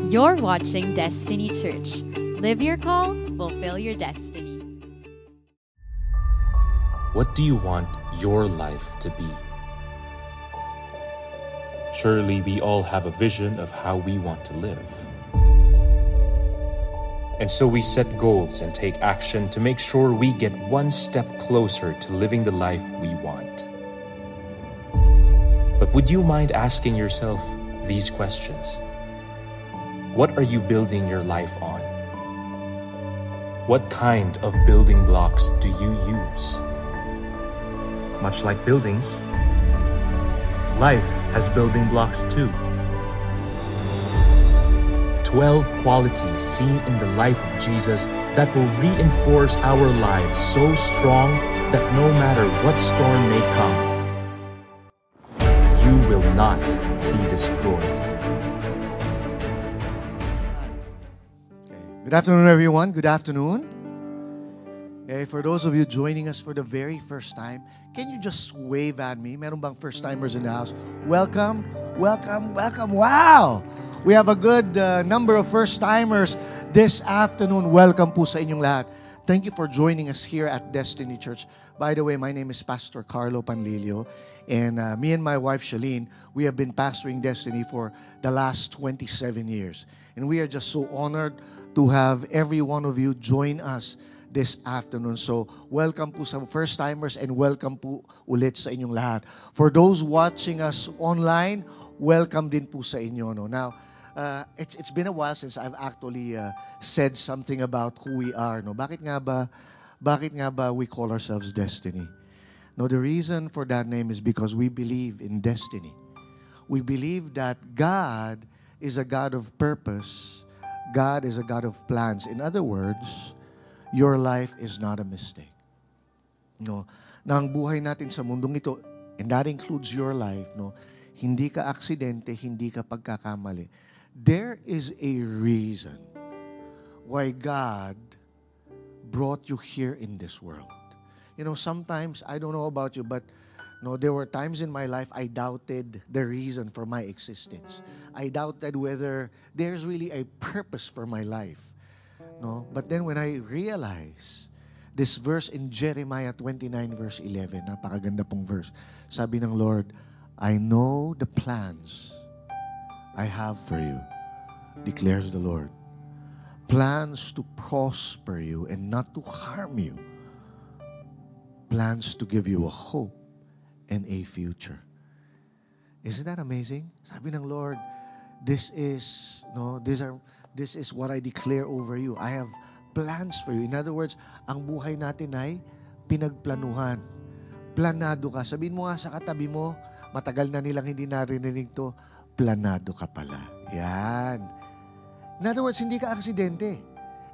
You're watching Destiny Church. Live your call, fulfill your destiny. What do you want your life to be? Surely we all have a vision of how we want to live. And so we set goals and take action to make sure we get one step closer to living the life we want. But would you mind asking yourself these questions? What are you building your life on? What kind of building blocks do you use? Much like buildings, life has building blocks too. 12 qualities seen in the life of Jesus that will reinforce our lives so strong that no matter what storm may come, you will not be destroyed. Good afternoon, everyone. Good afternoon. Okay, for those of you joining us for the very first time, can you just wave at me? Meron bang first-timers in the house? Welcome, welcome, welcome. Wow! We have a good number of first-timers this afternoon. Welcome po sa inyong lahat. Thank you for joining us here at Destiny Church. By the way, my name is Pastor Carlo Panlilio, and me and my wife, Shalene, we have been pastoring Destiny for the last 27 years. And we are just so honored to have every one of you join us this afternoon. So, welcome po sa first-timers and welcome po ulit sa inyong lahat. For those watching us online, welcome din po sa inyo. No? Now, it's been a while since I've actually said something about who we are. No? Bakit nga ba we call ourselves Destiny? No, the reason for that name is because we believe in destiny. We believe that God is a God of purpose. God is a God of plans. In other words, your life is not a mistake. No, na ang buhay natin sa mundong ito, and that includes your life, no, hindi ka aksidente, hindi ka pagkakamali. There is a reason why God brought you here in this world. You know, sometimes, I don't know about you, but no, there were times in my life I doubted the reason for my existence. I doubted whether there's really a purpose for my life. No, but then when I realized this verse in Jeremiah 29 verse 11, napakaganda pong verse. Sabi ng Lord, I know the plans I have for you, declares the Lord. Plans to prosper you and not to harm you. Plans to give you a hope and a future. Isn't that amazing? Sabi ng Lord, this is what I declare over you. I have plans for you. In other words, ang buhay natin ay pinagplanuhan. Planado ka. Sabihin mo nga sa katabi mo, matagal na nilang hindi narinig to, planado ka pala. Yan. In other words, hindi ka aksidente.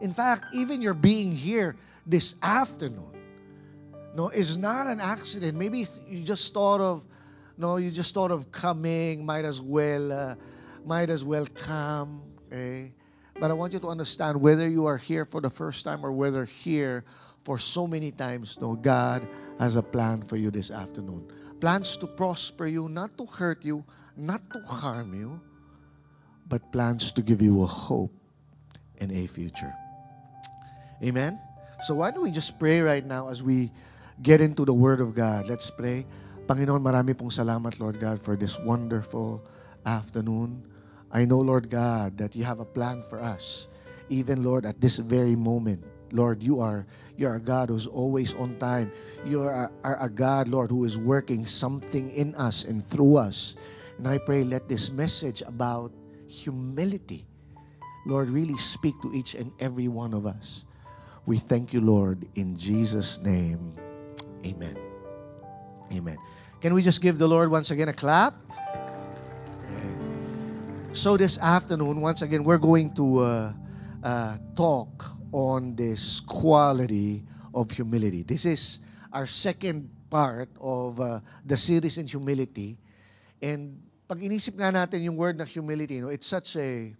In fact, even your being here this afternoon, no, is not an accident. Maybe you just thought of coming, might as well come. Okay? But I want you to understand, whether you are here for the first time or whether here for so many times, no, God has a plan for you this afternoon. Plans to prosper you, not to hurt you, not to harm you, but plans to give you a hope and a future. Amen? So why don't we just pray right now as we get into the Word of God. Let's pray. Panginoon, marami pong salamat, Lord God, for this wonderful afternoon. I know, Lord God, that you have a plan for us. Even, Lord, at this very moment, Lord, you're a God who's always on time. You are a God, Lord, who is working something in us and through us. And I pray, let this message about humility, Lord, really speak to each and every one of us. We thank you, Lord, in Jesus' name. Amen. Amen. Can we just give the Lord once again a clap? Okay. So this afternoon, once again, we're going to talk on this quality of humility. This is our second part of the series in humility. And pag inisip nga natin yung word na humility, no, it's such a,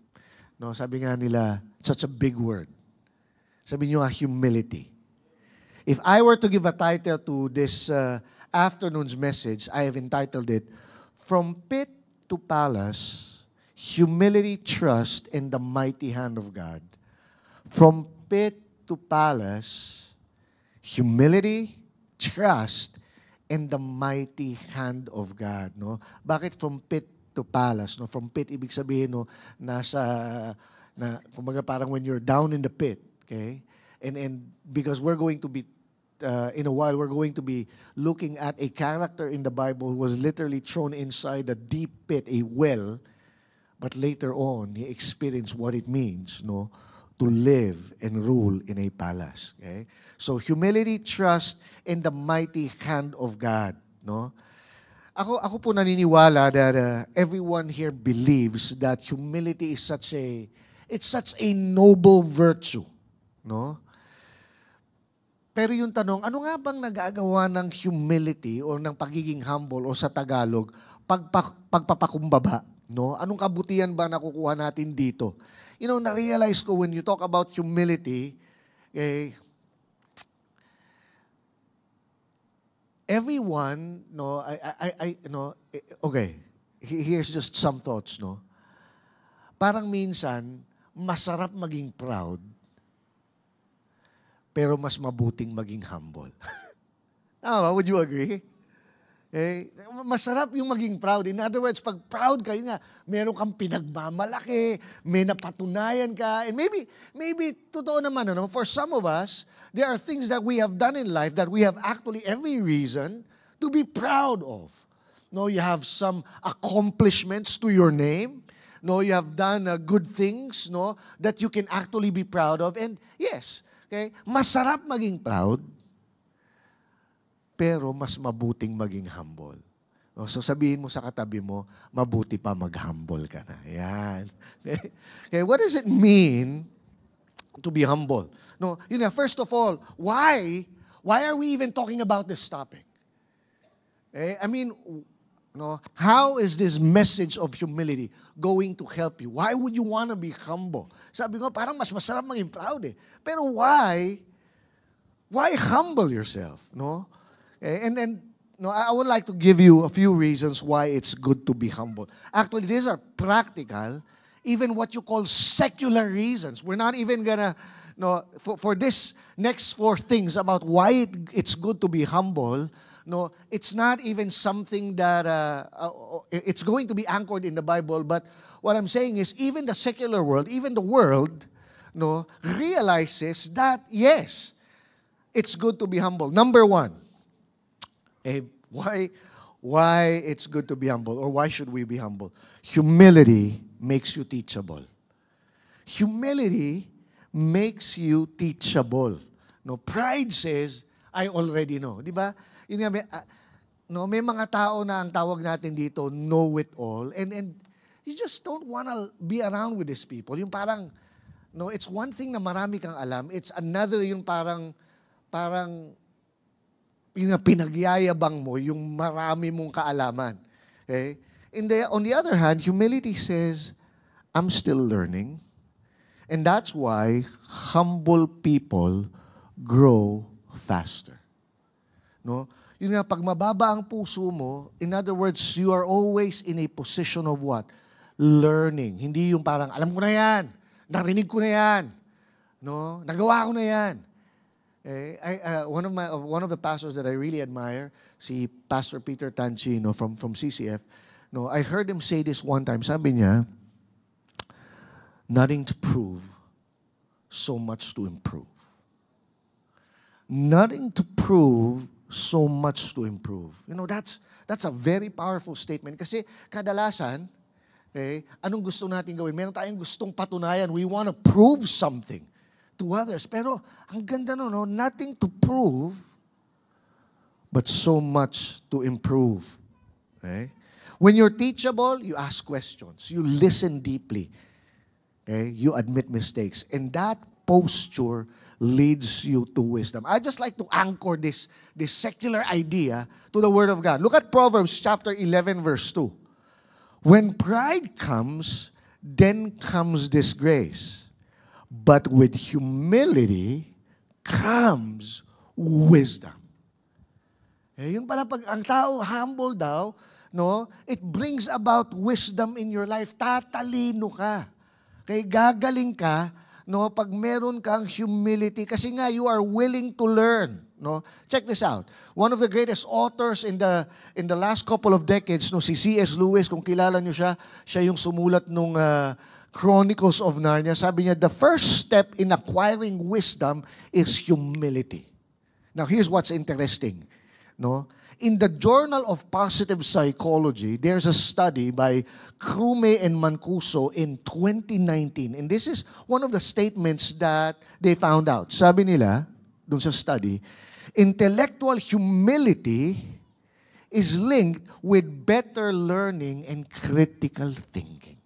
no, sabi nga nila, such a big word. Sabi nyo humility. If I were to give a title to this afternoon's message, I have entitled it, From Pit to Palace, humility, trust, and the mighty hand of God. From pit to palace, humility, trust, and the mighty hand of God. No? Bakit from pit to palace? No? From pit, ibig sabihin, no, kumbaga parang when you're down in the pit, okay? And because we're going to be, in a while, we're going to be looking at a character in the Bible who was literally thrown inside a deep pit, a well, but later on, he experienced what it means, no, to live and rule in a palace. Okay? So humility, trust, and the mighty hand of God. No? Ako po naniniwala that everyone here believes that humility is such a noble virtue. No? Pero yung tanong, ano nga bang nagagawa ng humility o ng pagiging humble o sa Tagalog, pagpapakumbaba? No? Anong kabutihan ba nakukuha natin dito? You know, na-realize ko when you talk about humility, everyone, no, okay, here's just some thoughts, no. Parang minsan, masarap maging proud, pero mas mabuting maging humble. Would you agree? Masarap yung maging proud. In other words, pag proud ka, yun nga, meron kang pinagmamalaki, may napatunayan ka, and maybe totoo naman, ano, for some of us, there are things that we have done in life that we have actually every reason to be proud of. No, you have some accomplishments to your name. No, you have done good things, no, that you can actually be proud of. And yes, okay, masarap maging proud, pero mas mabuting maging humble. No, so sabihin mo sa katabi mo, mabuti pa mag-humble ka na. Yan. Okay, what does it mean to be humble? No, first of all, why are we even talking about this topic? I mean, no, how is this message of humility going to help you? Why would you want to be humble? Sabi ko, parang mas masarap maging proud eh. Pero why humble yourself? No? And no, I would like to give you a few reasons why it's good to be humble. Actually, these are practical, even what you call secular reasons. We're not even gonna, no, for this next 4 things about why it's good to be humble. No, it's not even something that it's going to be anchored in the Bible. But what I'm saying is, even the secular world, even the world, no, realizes that yes, it's good to be humble. Number 1. Why it's good to be humble, or why should we be humble? Humility makes you teachable. Humility makes you teachable. No, pride says, I already know. Di ba? Yun nga, may mga tao na ang tawag natin dito, know-it-all, and you just don't want to be around with these people. Yung parang, no, it's one thing na marami kang alam, it's another yung parang pinagyayabang mo yung marami mong kaalaman. Okay? On the other hand, humility says, I'm still learning. And that's why humble people grow faster. No? Yun nga, pag mababa ang puso mo, in other words, you are always in a position of what? Learning. Hindi yung parang, alam ko na yan, narinig ko na yan, no? Nagawa ko na yan. One of the pastors that I really admire, si Pastor Peter Tancino from CCF, no, I heard him say this one time. Sabi niya, nothing to prove, so much to improve. Nothing to prove, so much to improve. You know, that's a very powerful statement kasi kadalasan, anong gusto natin gawin? Meron tayong gustong patunayan. We want to prove something to others. Pero ang ganda no, nothing to prove, but so much to improve. Okay? When you're teachable, you ask questions. You listen deeply. Okay? You admit mistakes. And that posture leads you to wisdom. I just like to anchor this secular idea to the Word of God. Look at Proverbs chapter 11, verse 2. When pride comes, then comes disgrace. But with humility comes wisdom. Yun pala, pag ang tao humble daw, no? It brings about wisdom in your life. Tatalino ka. Kaya gagaling ka, no, pag meron kang humility kasi nga you are willing to learn, no? Check this out. One of the greatest authors in the last couple of decades, no, si C.S. Lewis, kung kilala niyo siya, siya yung sumulat nung Chronicles of Narnia. Sabi niya, the first step in acquiring wisdom is humility. Now, here's what's interesting, no? In the Journal of Positive Psychology, there's a study by Krume and Mancuso in 2019. And this is one of the statements that they found out. Sabi nila, dun sa study, intellectual humility is linked with better learning and critical thinking.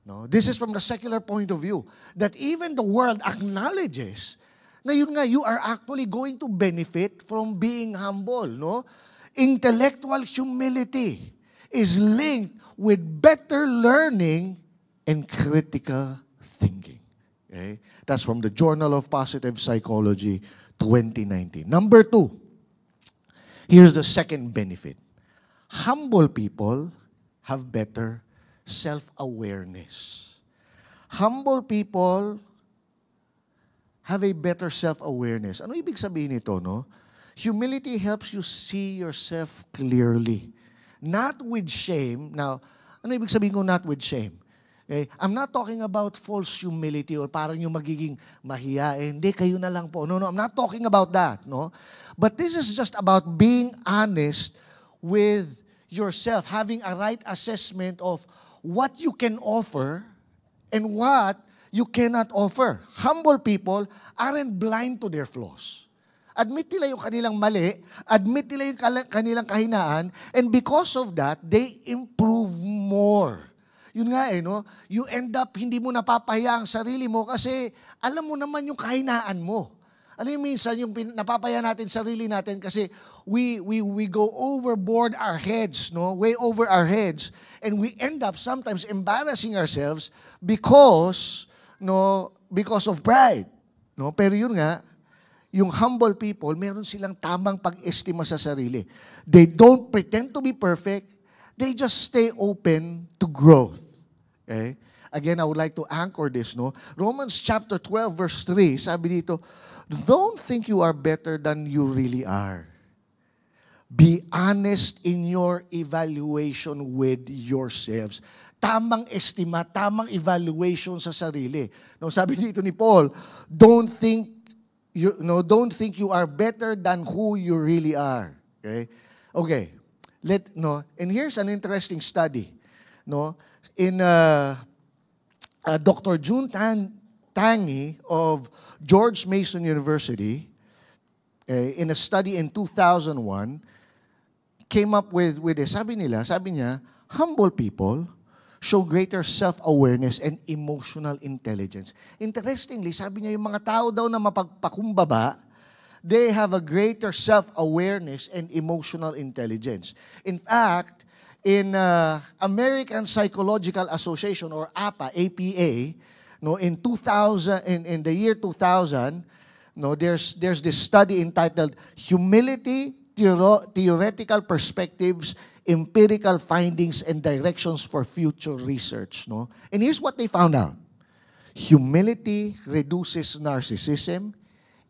No, this is from the secular point of view, that even the world acknowledges na yun nga, you are actually going to benefit from being humble, no? Intellectual humility is linked with better learning and critical thinking. Okay? That's from the Journal of Positive Psychology, 2019. Number 2, here's the second benefit. Humble people have better self-awareness. Humble people have a better self-awareness. Ano ibig sabihin nito, no? Humility helps you see yourself clearly. Not with shame. Now, ano ibig sabihin ko not with shame? Okay? I'm not talking about false humility or parang yung magiging mahiyain. Hindi, kayo na lang po. No, I'm not talking about that, no? But this is just about being honest with yourself, having a right assessment of what you can offer and what you cannot offer. Humble people aren't blind to their flaws. Admit nila yung kanilang mali, admit nila yung kanilang kahinaan, and because of that, they improve more. Yun nga no? You end up, hindi mo napapahiya ang sarili mo kasi alam mo naman yung kahinaan mo. Alam mo minsan, yung napapaya natin sarili natin kasi we go overboard our heads, no? Way over our heads. And we end up sometimes embarrassing ourselves because of pride. No? Pero yun nga, yung humble people, meron silang tamang pag-estima sa sarili. They don't pretend to be perfect. They just stay open to growth. Okay? Again, I would like to anchor this, no? Romans chapter 12, verse 3, sabi dito, don't think you are better than you really are. Be honest in your evaluation with yourselves. Tamang estima, tamang evaluation sa sarili. No, sabi dito ni Paul, don't think you are better than who you really are. Okay? Okay. And here's an interesting study. No? In Dr. June Tangi of George Mason University, in a study in 2001, came up with this. Sabi niya, humble people show greater self-awareness and emotional intelligence. Interestingly, sabi niya, yung mga tao daw na mapagpakumbaba, they have a greater self-awareness and emotional intelligence. In fact, in American Psychological Association or APA, no, in 2000, in the year 2000, no, there's this study entitled Humility, Theoretical Perspectives, Empirical Findings and Directions for Future Research. No? And here's what they found out. Humility reduces narcissism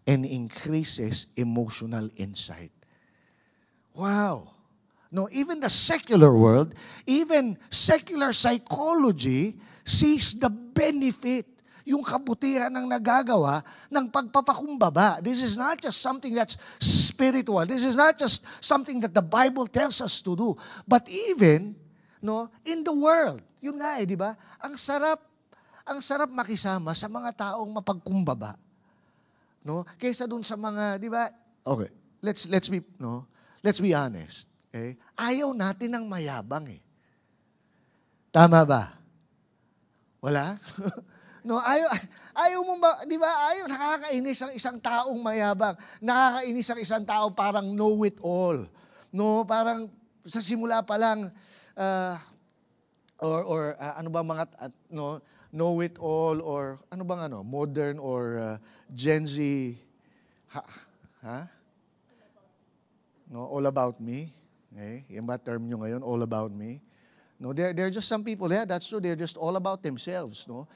and increases emotional insight. Wow. No, even the secular world, even secular psychology sees the benefit, yung kabutihan ng nagagawa ng pagpapakumbaba. This is not just something that's spiritual. This is not just something that the Bible tells us to do. But even, no, in the world, yun nga di ba? Ang sarap makisama sa mga taong mapagkumbaba. No? Kaysa dun sa mga, di ba? Okay, let's be honest. Okay? Ayaw natin ng mayabang eh. Tama ba? Wala? No, ayaw mo ba, di ba? Ayaw, nakakainis ang isang taong mayabang. Nakakainis ang isang tao parang know-it-all. No, parang sa simula pa lang, ano ba mga, know-it-all, or ano bang modern or Gen Z, No, all about me. Okay? Yan ba term nyo ngayon, all about me? No, there are just some people, yeah, that's true, they're just all about themselves. No?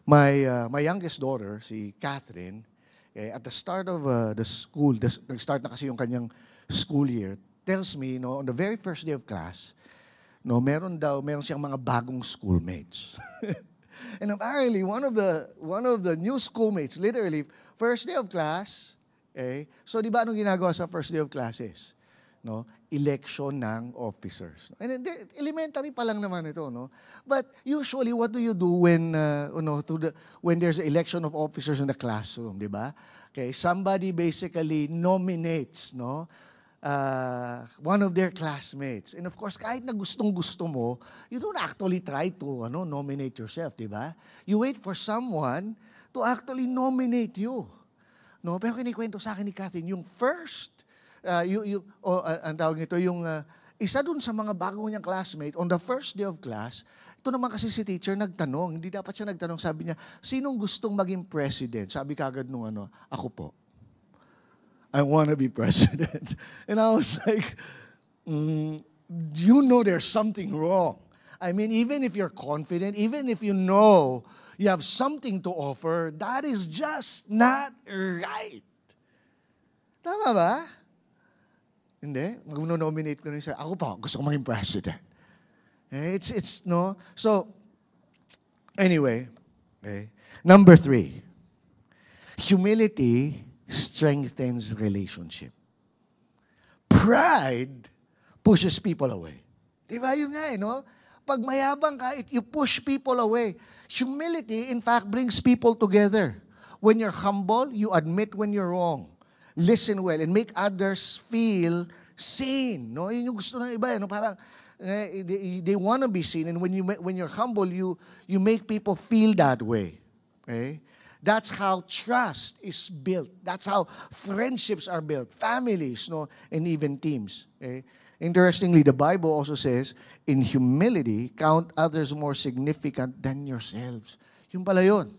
My youngest daughter, si Catherine, at the start of the school, nag-start na kasi yung kanyang school year, tells me, no, on the very first day of class, no, meron siyang mga bagong schoolmates. And apparently, one of the new schoolmates, literally, first day of class, so di ba anong ginagawa sa first day of classes? No? Election ng officers. And elementary pa lang naman ito, no? But usually, what do you do when when there's an election of officers in the classroom, di ba? Okay, somebody basically nominates, no? One of their classmates. And of course, kahit na gustong-gusto mo, you don't actually try to nominate yourself, di ba? You wait for someone to actually nominate you. No? Pero kinikwento sa akin ni Catherine, yung first, ang tawag nito, yung isa dun sa mga bago niyang classmate, on the first day of class, ito naman kasi si teacher nagtanong, hindi dapat siya nagtanong, sabi niya, sinong gustong maging president? Sabi kagad nung ako po. I want to be president. And I was like, you know there's something wrong. I mean, even if you're confident, even if you know you have something to offer, that is just not right. Tama ba? Hindi. Mag-nominate ko na siya. Ako pa, gusto ko maging president. It's no. So, anyway. Okay. Number 3. Humility strengthens relationship. Pride pushes people away. Diba yun nga no? Pag mayabang ka, you push people away. Humility, in fact, brings people together. When you're humble, you admit when you're wrong. Listen well and make others feel seen. No, yun yung gusto ng iba, no? Parang they want to be seen, and when you're humble, you make people feel that way. Okay? That's how trust is built. That's how friendships are built, families, no, and even teams. Okay? Interestingly, the Bible also says, in humility, count others more significant than yourselves. Yung pala yun.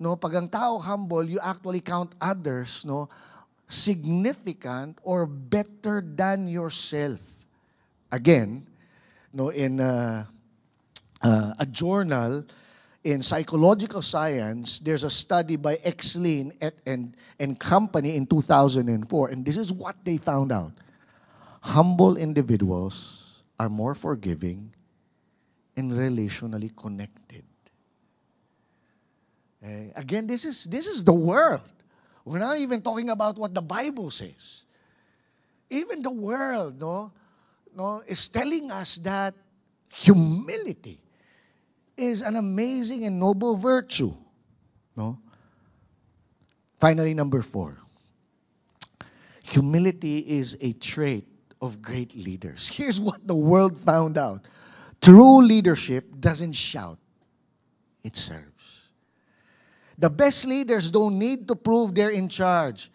No, pag ang tao humble, you actually count others, no, significant or better than yourself. Again, no, in a journal in psychological science, there's a study by Exlin and company in 2004, and this is what they found out. Humble individuals are more forgiving and relationally connected. Again, this is the world. We're not even talking about what the Bible says. Even the world, no, is telling us that humility is an amazing and noble virtue. No? Finally, number 4. Humility is a trait of great leaders. Here's what the world found out. True leadership doesn't shout. It serves. The best leaders don't need to prove they're in charge.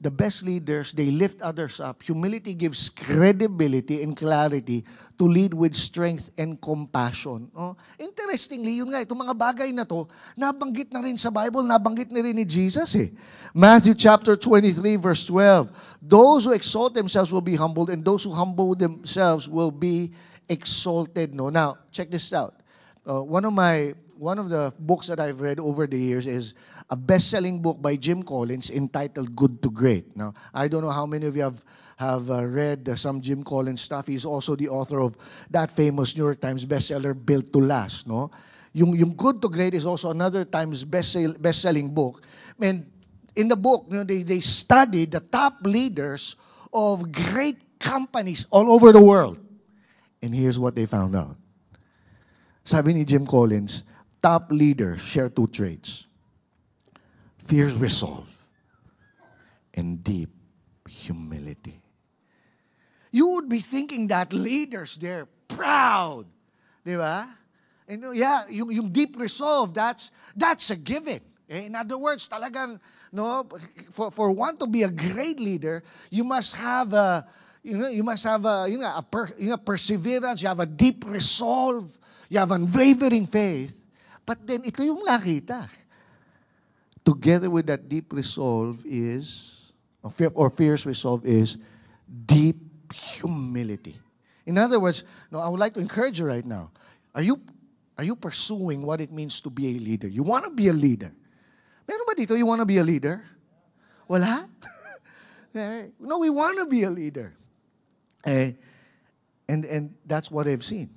The best leaders, they lift others up. Humility gives credibility and clarity to lead with strength and compassion. Oh, interestingly, yun nga, itong mga bagay na to, nabanggit na rin sa Bible, nabanggit na rin ni Jesus eh. Matthew chapter 23, verse 12. Those who exalt themselves will be humbled, and those who humble themselves will be exalted. No? Now, check this out. One of the books that I've read over the years is a best-selling book by Jim Collins entitled Good to Great. Now, I don't know how many of you have read some Jim Collins stuff. He's also the author of that famous New York Times bestseller, Built to Last. No? Yung Good to Great is also another Times best-selling book. And in the book, they studied the top leaders of great companies all over the world. And here's what they found out. Sabi ni Jim Collins, top leaders share 2 traits: fierce resolve and deep humility. You would be thinking that leaders, they're proud. Di ba? And yeah, yung deep resolve, that's a given. In other words, talagang, no, for one to be a great leader, you must have a perseverance, you have a deep resolve, you have unwavering faith. But then, ito yung nakita. Together with that deep resolve is, or fierce resolve is, deep humility. In other words, I would like to encourage you right now. Are you pursuing what it means to be a leader? You want to be a leader. Meron ba dito, you want to be a leader? Wala? No, we want to be a leader. And that's what I've seen.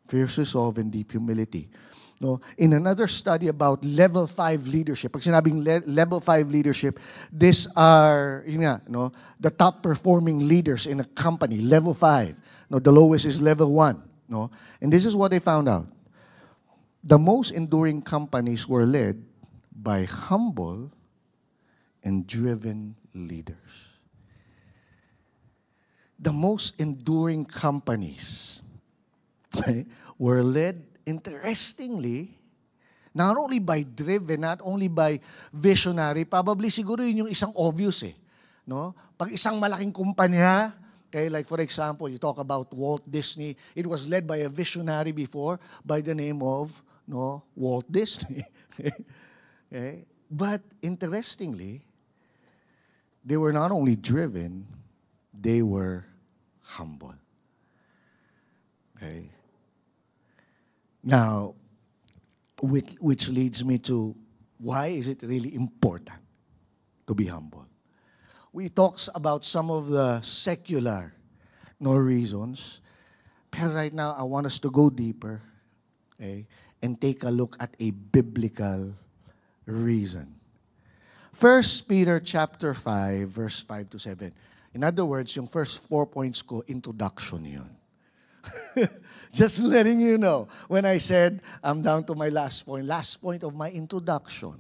Fierce resolve and deep humility. No, in another study about level 5 leadership, pag sinabing level 5 leadership, these are the top performing leaders in a company, level 5. No, the lowest is level 1. No, and this is what they found out. The most enduring companies were led by humble and driven leaders. The most enduring companies were led, interestingly, not only by driven, not only by visionary, probably siguro yun yung isang obvious no? Pag isang malaking kumpanya, like for example, you talk about Walt Disney, it was led by a visionary before by the name of Walt Disney. But interestingly, they were not only driven, they were humble. Okay? Now, which leads me to why is it really important to be humble? We talked about some of the secular reasons, but right now I want us to go deeper and take a look at a biblical reason. 1 Peter chapter 5, verse 5 to 7. In other words, yung first 4 points ko, introduction yun. Just letting you know, when I said I'm down to my last point of my introduction.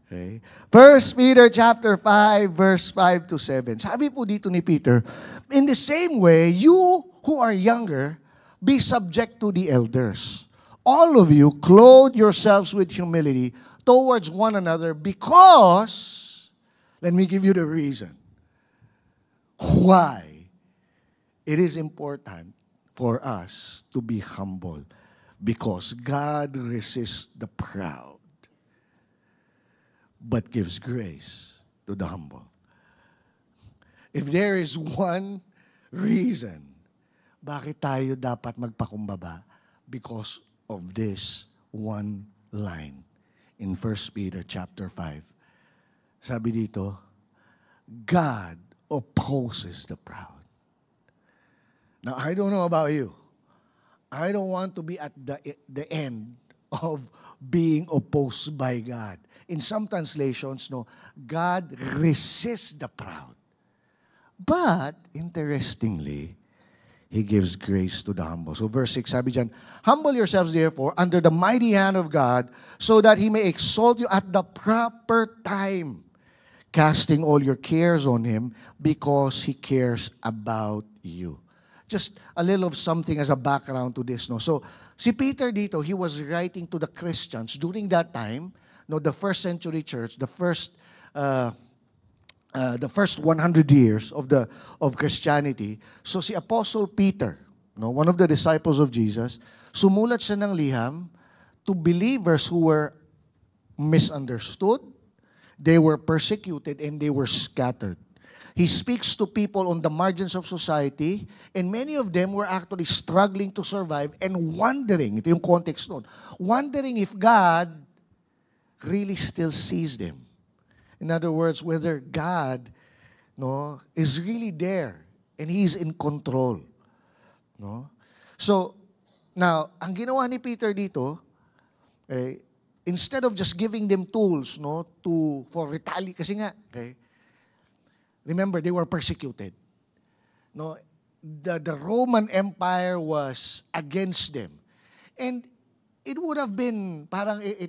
Okay? 1 Peter chapter 5, verse 5 to 7. Sabi po dito ni Peter, in the same way, you who are younger, be subject to the elders. All of you, clothe yourselves with humility towards one another because, let me give you the reason why it is important for us to be humble. Because God resists the proud, but gives grace to the humble. If there is one reason bakit tayo dapat magpakumbaba, because of this one line in 1 Peter chapter 5. Sabi dito, God opposes the proud. Now, I don't know about you. I don't want to be at the end of being opposed by God. In some translations, God resists the proud. But, interestingly, He gives grace to the humble. So verse 6, sabi dyan, humble yourselves therefore under the mighty hand of God, so that He may exalt you at the proper time, casting all your cares on Him, because He cares about you. Just a little of something as a background to this. So, si Peter dito, he was writing to the Christians during that time, the first century church, the first 100 years of Christianity. So si Apostle Peter, one of the disciples of Jesus, sumulat siya ng liham to believers who were misunderstood, they were persecuted, and they were scattered. He speaks to people on the margins of society, and many of them were actually struggling to survive and wondering, ito yung context nun, wondering if God really still sees them. In other words, whether God is really there and He's in control. So, now, ang ginawa ni Peter dito, instead of just giving them tools for retaliation, kasi nga, remember, they were persecuted. The Roman Empire was against them. And it would have been,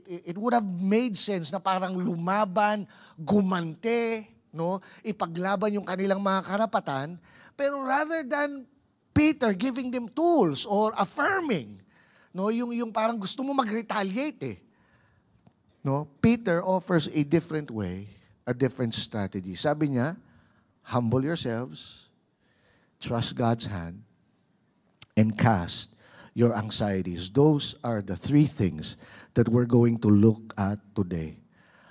it would have made sense na parang lumaban, gumante, ipaglaban yung kanilang mga karapatan. Pero rather than Peter giving them tools or affirming, yung parang gusto mo mag-retaliate Peter offers a different way, a different strategy. Sabi niya, humble yourselves, trust God's hand, and cast your anxieties. Those are the 3 things that we're going to look at today.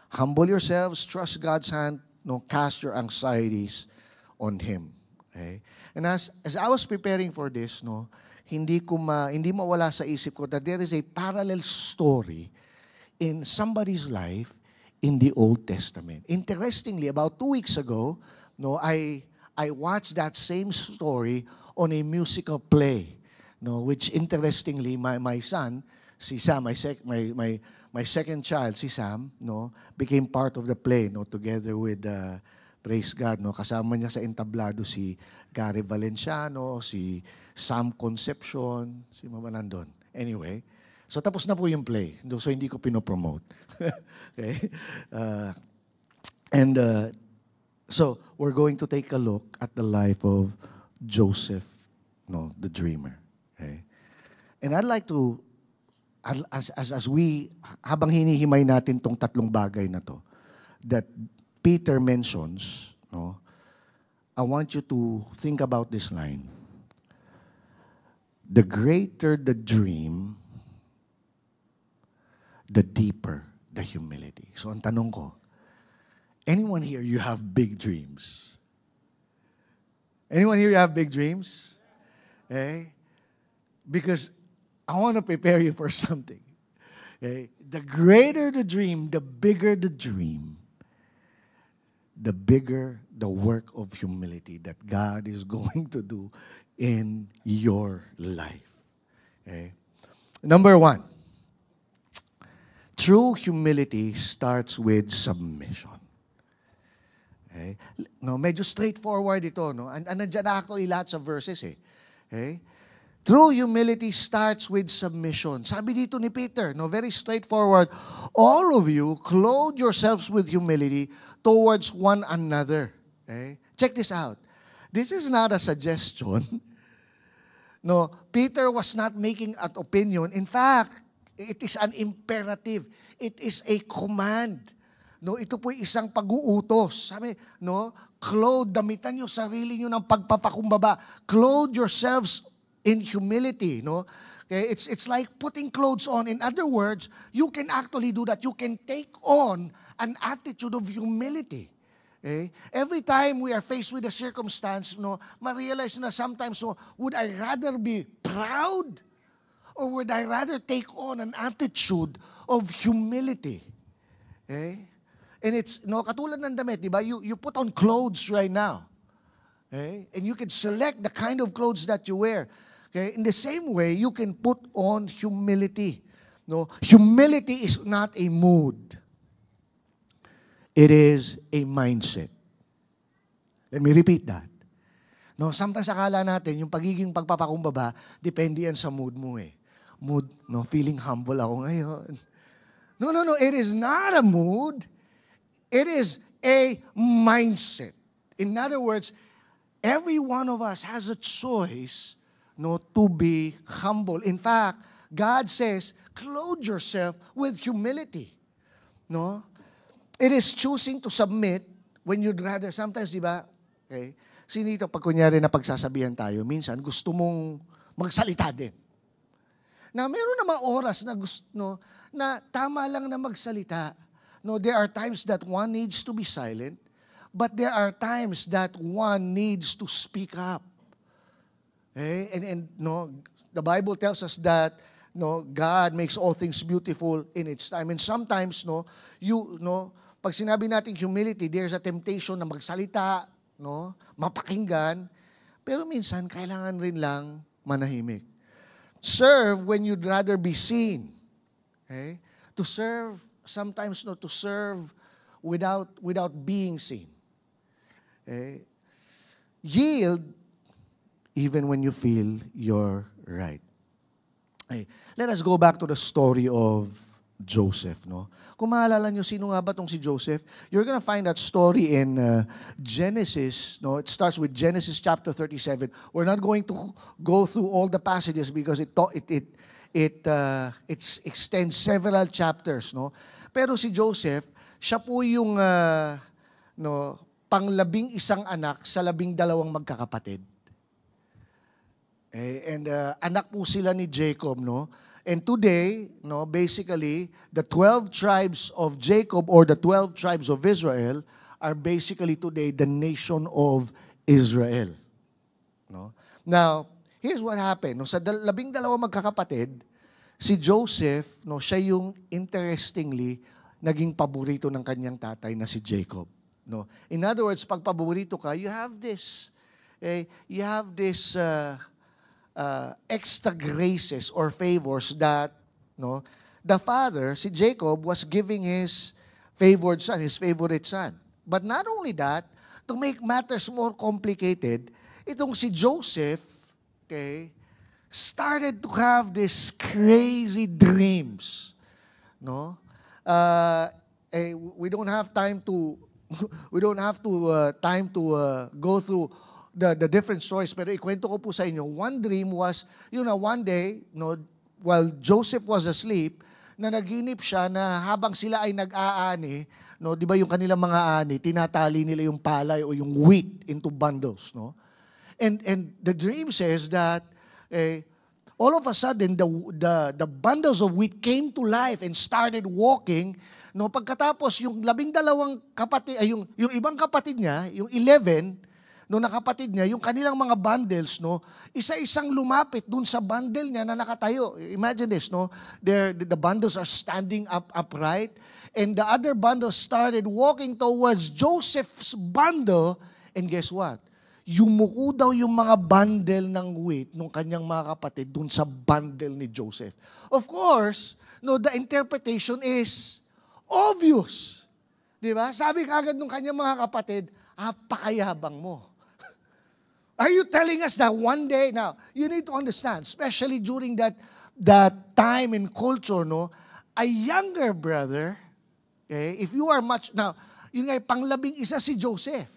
Humble yourselves, trust God's hand, cast your anxieties on Him. Okay? And as I was preparing for this, no, hindi mawala sa isip ko that there is a parallel story in somebody's life in the Old Testament. Interestingly, about 2 weeks ago, no, I watched that same story on a musical play, no, which interestingly, my son, si Sam, my second child, si Sam, no, became part of the play, no, together with praise God, no, kasama niya sa entablado si Gary Valenciano, si Sam Concepcion, si Mama nandun. Anyway, so tapos na po yung play, so hindi ko pinopromote. Okay? So we're going to take a look at the life of Joseph, no, the dreamer. Okay? And I'd like to, as we, habang hinihimay natin tong tatlong bagay na to, that Peter mentions, no, I want you to think about this line. The greater the dream, the deeper the humility. So ang tanong ko, anyone here, you have big dreams? Anyone here, you have big dreams? Okay? Because I want to prepare you for something. Okay? The greater the dream, the bigger the dream, the bigger the work of humility that God is going to do in your life. Okay? Number 1, true humility starts with submission. Okay? No, medyo straightforward ito, no? Nandiyan na actually lahat sa verses eh. Okay? True humility starts with submission. Sabi dito ni Peter, no, very straightforward. All of you clothe yourselves with humility towards one another. Okay? Check this out. This is not a suggestion. No, Peter was not making an opinion. In fact, it is an imperative. It is a command. No, ito po isang pag-uutos. Sabi, no, clothe, damitan niyo sarili niyo ng pagpapakumbaba. Clothe yourselves in humility, no? Okay, it's like putting clothes on. In other words, you can actually do that. You can take on an attitude of humility. Okay? Every time we are faced with a circumstance, no, ma-realize na sometimes, no, would I rather be proud or would I rather take on an attitude of humility? Okay? And it's, no, katulad ng damit, di ba? You put on clothes right now. Okay? And you can select the kind of clothes that you wear. Okay? In the same way, you can put on humility. No? Humility is not a mood. It is a mindset. Let me repeat that. No, sometimes akala natin, yung pagiging pagpapakumbaba, depende yan sa mood mo eh. Mood, no, feeling humble ako ngayon. No. It is not a mood. It is a mindset. In other words, every one of us has a choice, no, to be humble. In fact, God says, clothe yourself with humility. No? It is choosing to submit when you'd rather, sometimes, di ba, okay, sinito, pag kunyari na pagsasabihan tayo, minsan gusto mong magsalita din. Na meron na mga oras na gusto, no, na tama lang na magsalita. No, there are times that one needs to be silent, but there are times that one needs to speak up. Okay? And no, the Bible tells us that, no, God makes all things beautiful in its time. And sometimes, no, pag sinabi natin humility, there's a temptation na magsalita, no, mapakinggan, pero minsan kailangan rin lang manahimik. Serve when you'd rather be seen. Okay? To serve, sometimes, no, to serve without being seen. Okay? Yield even when you feel you're right. Okay. Let us go back to the story of Joseph, no? Kung maalala nyo, sino nga ba tong si Joseph? You're gonna find that story in Genesis, no? It starts with Genesis chapter 37. We're not going to go through all the passages because it extends several chapters, no? Pero si Joseph, siya po yung panglabing isang anak sa 12 magkakapatid. And anak po sila ni Jacob, no? And today, no, basically, the 12 tribes of Jacob or the 12 tribes of Israel are basically today the nation of Israel. No? Now, here's what happened. No, sa 12 magkakapatid, si Joseph, no, siya yung interestingly naging paborito ng kanyang tatay na si Jacob. No? In other words, pag paborito ka, you have this extra graces or favors that, no, the father, si Jacob, was giving his favored son, his favorite son. But not only that, to make matters more complicated, itong si Joseph, okay, started to have these crazy dreams. No? We don't have time to go through the different stories, pero ikwento ko po sa inyo. One dream was, one day, no, while Joseph was asleep, na naginip siya na habang sila ay nag-aani, no, di ba yung kanilang mga ani, tinatali nila yung palay o yung wheat into bundles, no? And the dream says that all of a sudden the bundles of wheat came to life and started walking. No, pagkatapos yung 12 kapatid, yung ibang kapatid niya, yung 11 no, na kapatid niya, yung kanilang mga bundles, no, isa-isang lumapit dun sa bundle niya na nakatayo. Imagine this, no? The bundles are standing upright, and the other bundles started walking towards Joseph's bundle, and guess what? Yumuko daw yung mga bundle ng wheat ng kanyang mga kapatid dun sa bundle ni Joseph. Of course, no, the interpretation is obvious. Di ba? Sabi kagad ng kanyang mga kapatid, pakayabang mo. Are you telling us that one day, now, you need to understand, especially during that time and culture, no, a younger brother, okay, if you are much, now, yun nga, pang-11 si Joseph.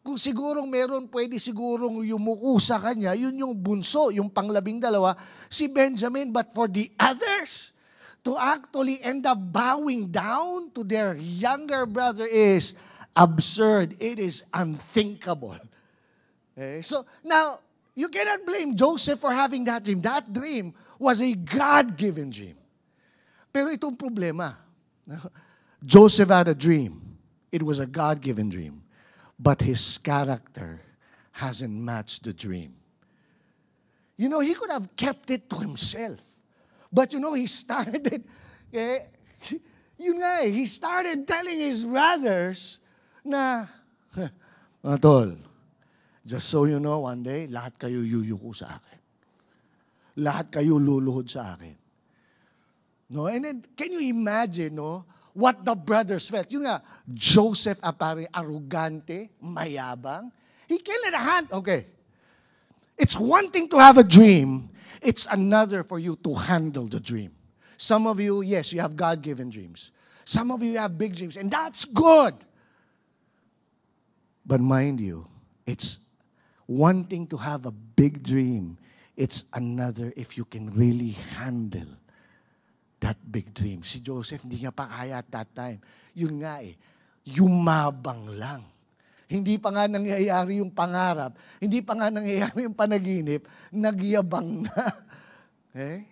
Kung sigurong pwede sigurong yumuko sa kanya, yun yung bunso, yung pang-12, si Benjamin. But for the others, to actually end up bowing down to their younger brother is absurd. It is unthinkable. Okay? So, now, you cannot blame Joseph for having that dream. That dream was a God-given dream. Pero itong problema, Joseph had a dream. It was a God-given dream. But his character hasn't matched the dream. He could have kept it to himself. But he started, he started telling his brothers na, tol, just so you know, one day, lahat kayo yuyuko sa akin. Lahat kayo luluhod sa akin. No? And then, can you imagine, no, what the brothers felt? Joseph apparently arrogante, mayabang. He cannot handle. Okay. It's one thing to have a dream. It's another for you to handle the dream. Some of you, yes, you have God-given dreams. Some of you have big dreams, and that's good. But mind you, it's one thing to have a big dream. It's another if you can really handle that big dream. Si Joseph, hindi niya pa kaya at that time. Yun nga yumabang lang. Hindi pa nga nangyayari yung pangarap, hindi pa nga nangyayari yung panaginip, nagyabang na. Okay?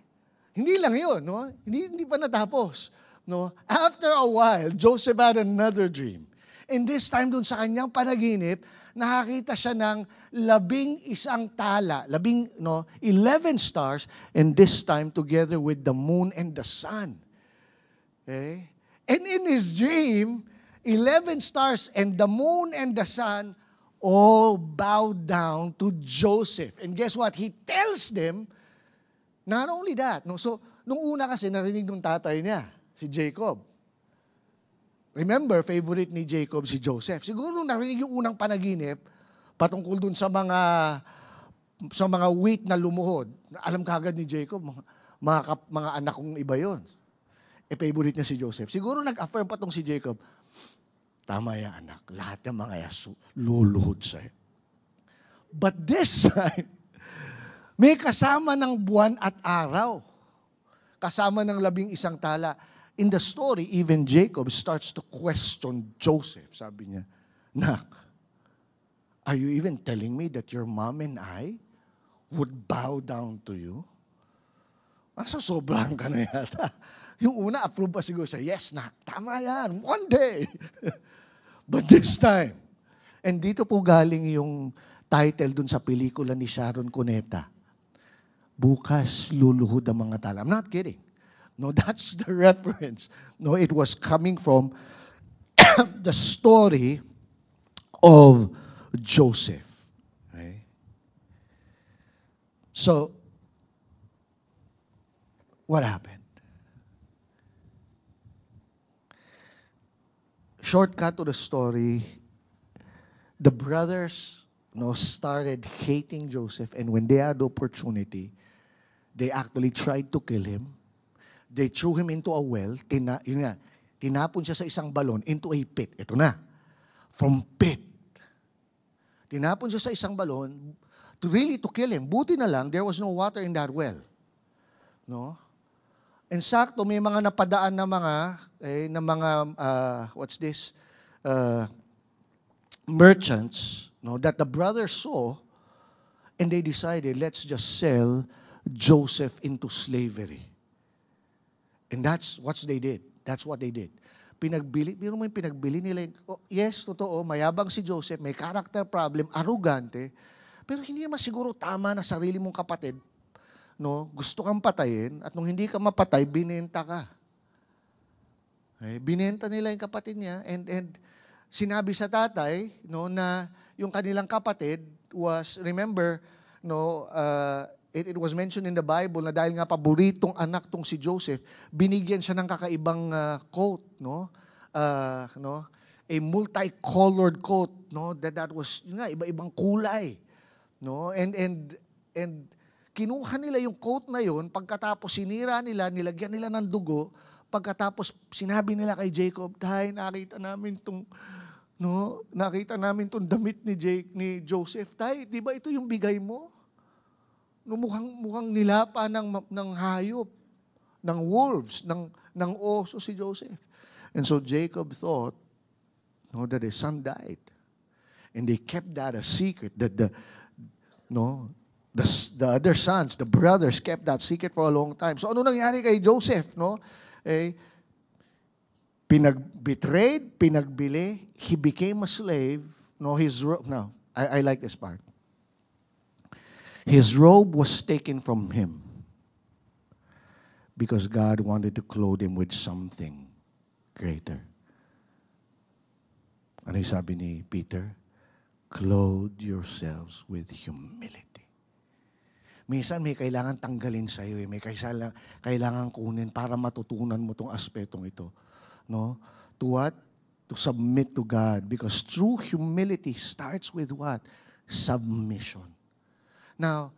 Hindi lang yun, no? Hindi pa natapos. No? After a while, Joseph had another dream. And this time dun sa kanyang panaginip, nakakita siya ng 11 tala, 11 stars, and this time together with the moon and the sun. Okay? And in his dream, 11 stars and the moon and the sun all bowed down to Joseph. And guess what? He tells them, not only that, no? So, nung una kasi narinig ng tatay niya, si Jacob. Remember, favorite ni Jacob si Joseph. Siguro nung narinig yung unang panaginip, patungkol dun sa mga wheat na lumuhod, alam kagad ni Jacob, mga anak kong iba yon. Favorite niya si Joseph. Siguro nag-affirm pa tong si Jacob, tama ya anak, lahat ng mga yaso, luluhod sa'yo. But this time, may kasama ng buwan at araw. Kasama ng 11 tala. In the story, even Jacob starts to question Joseph. Sabi niya, Nak, are you even telling me that your mom and I would bow down to you? Sobrang ka na yata. Yung una, approve pa siguro siya, yes, Nak, tama yan, one day. But this time, and dito po galing yung title dun sa pelikula ni Sharon Cuneta. Bukas luluhod ang mga tala. I'm not kidding. No, that's the reference. No, it was coming from the story of Joseph. Okay? So, what happened? Shortcut to the story, the brothers started hating Joseph, and when they had the opportunity, they actually tried to kill him. They threw him into a well. Tinapon siya sa isang balon into a pit. Ito na. From pit. Tinapon siya sa isang balon to kill him. Buti na lang, there was no water in that well. No? And sakto, may mga napadaan na merchants, that the brothers saw, and they decided, let's just sell Joseph into slavery. And that's what they did. That's what they did. Pinagbili nila. Yes, totoo, mayabang si Joseph, may character problem, arrogante, pero hindi naman siguro tama na sarili mong kapatid. Gusto kang patayin, at nung hindi ka mapatay, binenta ka. Okay? Binenta nila yung kapatid niya, and sinabi sa tatay, na yung kanilang kapatid was, remember, it was mentioned in the Bible na dahil nga paboritong anak tong si Joseph, binigyan siya ng kakaibang coat, a multicolored coat, that was iba-ibang kulay, and kinuha nila yung coat na yun, pagkatapos sinira nila, nilagyan nila ng dugo, pagkatapos sinabi nila kay Jacob, Tay, nakita namin tong damit ni Joseph. Tay, di ba ito yung bigay mo? Mukhang nilapa ng hayop, ng wolves, ng oso si Joseph. And so Jacob thought that his son died. And they kept that a secret, that the other sons, the brothers, kept that secret for a long time. So ano nangyari kay Joseph? Pinag-betrayed, pinagbili, he became a slave. I like this part. His robe was taken from him because God wanted to clothe him with something greater. Ano yung sabi ni Peter? Clothe yourselves with humility. Minsan may kailangan tanggalin sa iyo, may kailangan kunin para matutunan mo tong aspetong ito. To what? To submit to God, because true humility starts with what? Submission. Now,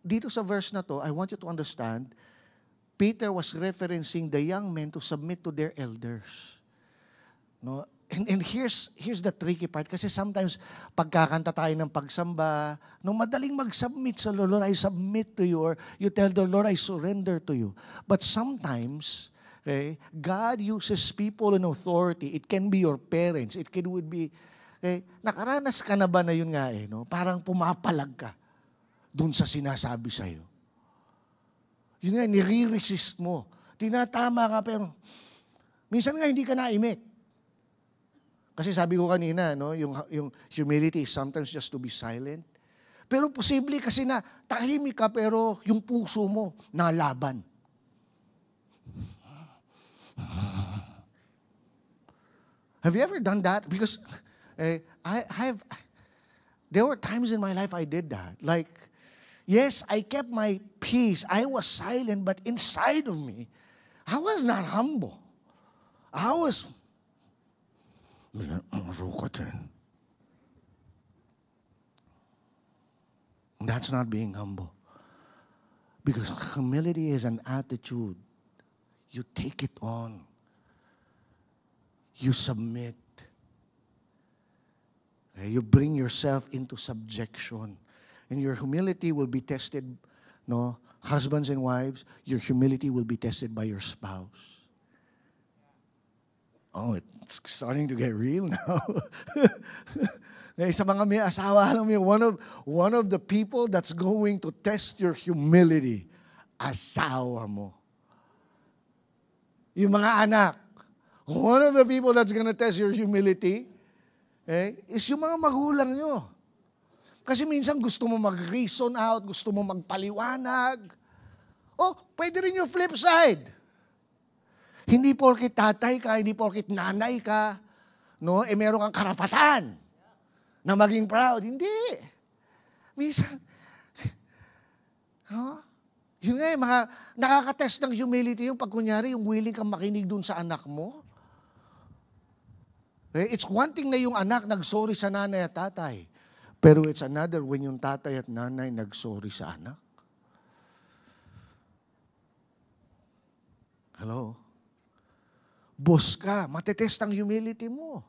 dito sa verse na to, I want you to understand, Peter was referencing the young men to submit to their elders. And here's the tricky part, kasi sometimes pagkakanta tayo ng pagsamba, madaling mag-submit sa Lord, I submit to you, or you tell the Lord, I surrender to you. But sometimes, God uses people in authority. It can be your parents. It would be, nakaranas ka na ba na yun nga parang pumapalag ka dun sa sinasabi sa'yo. Yun nga, nire-resist mo. Tinatama ka, pero minsan nga hindi ka naimik. Kasi sabi ko kanina, yung humility is sometimes just to be silent. Pero posible kasi na tahimik ka, pero yung puso mo nalaban. Have you ever done that? Because there were times in my life I did that. Like, yes, I kept my peace. I was silent, but inside of me, I was not humble. I was that's not being humble. Because humility is an attitude. You take it on. You submit. You bring yourself into subjection. And your humility will be tested, husbands and wives, your humility will be tested by your spouse. Oh, it's starting to get real now. Sa mga may asawa, alam mo, one of the people that's going to test your humility, asawa mo. Yung mga anak, one of the people that's going to test your humility, is yung mga magulang nyo. Kasi minsan gusto mo mag-reason out, gusto mo magpaliwanag. Pwede rin yung flip side. Hindi porkit tatay ka, hindi porkit nanay ka, no, meron kang karapatan na maging proud. Hindi. Minsan, no? Yun nga, mga nakakatest ng humility yung pag kunyari, yung willing kang makinig dun sa anak mo. It's one thing na yung anak nag-sorry sa nanay at tatay. Pero it's another when yung tatay at nanay nag-sorry sa anak. Hello? Boss ka, matetest ang humility mo.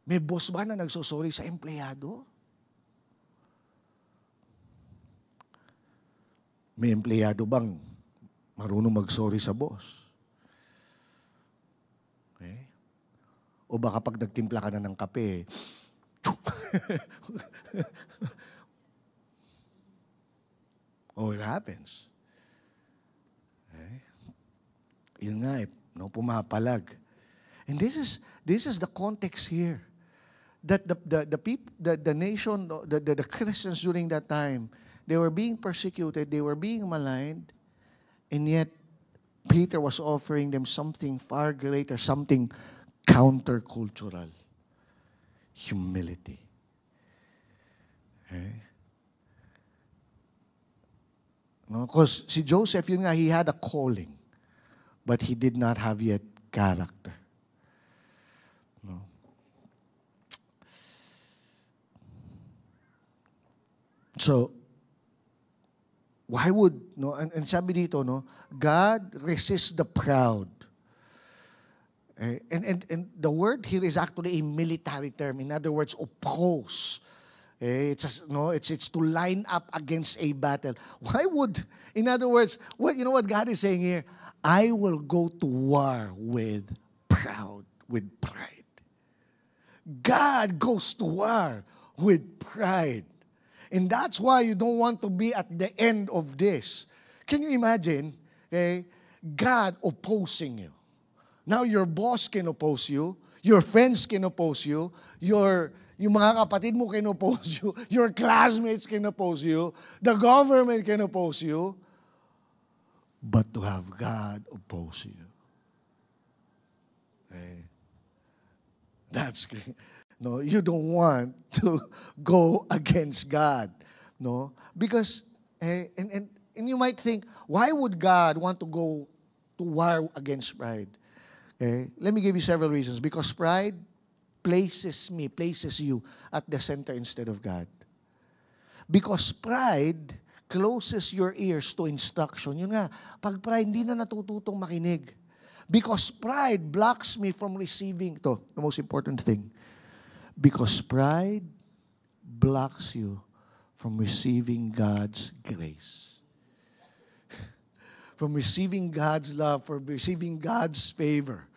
May boss ba na nagsosorry sa empleyado? May empleyado bang marunong mag-sorry sa boss? Okay? O baka pag nagtimpla ka na ng kape, it happens. Okay? Yun nga pumapalag. And this is the context here. That the people, the nation, the Christians during that time, they were being persecuted, they were being maligned, and yet Peter was offering them something far greater, something countercultural. Humility. Okay? No, because si Joseph, yun nga, he had a calling, but he did not have yet character. No. So, why would, no, and sabi dito, no, God resists the proud. And the word here is actually a military term. In other words, oppose. It's to line up against a battle. Why would, in other words, you know what God is saying here? I will go to war with pride. God goes to war with pride. And that's why you don't want to be at the end of this. Can you imagine, God opposing you? Now your boss can oppose you, your friends can oppose you, yung mga kapatid mo can oppose you, your classmates can oppose you, the government can oppose you, but to have God oppose you. That's great. No, you don't want to go against God. No? Because, and you might think, why would God want to go to war against pride? Let me give you several reasons. Because pride places you at the center instead of God. Because pride closes your ears to instruction. Yun nga, pag pride, hindi na natututong makinig. Because pride blocks me from receiving, the most important thing. Because pride blocks you from receiving God's grace. From receiving God's love, from receiving God's favor.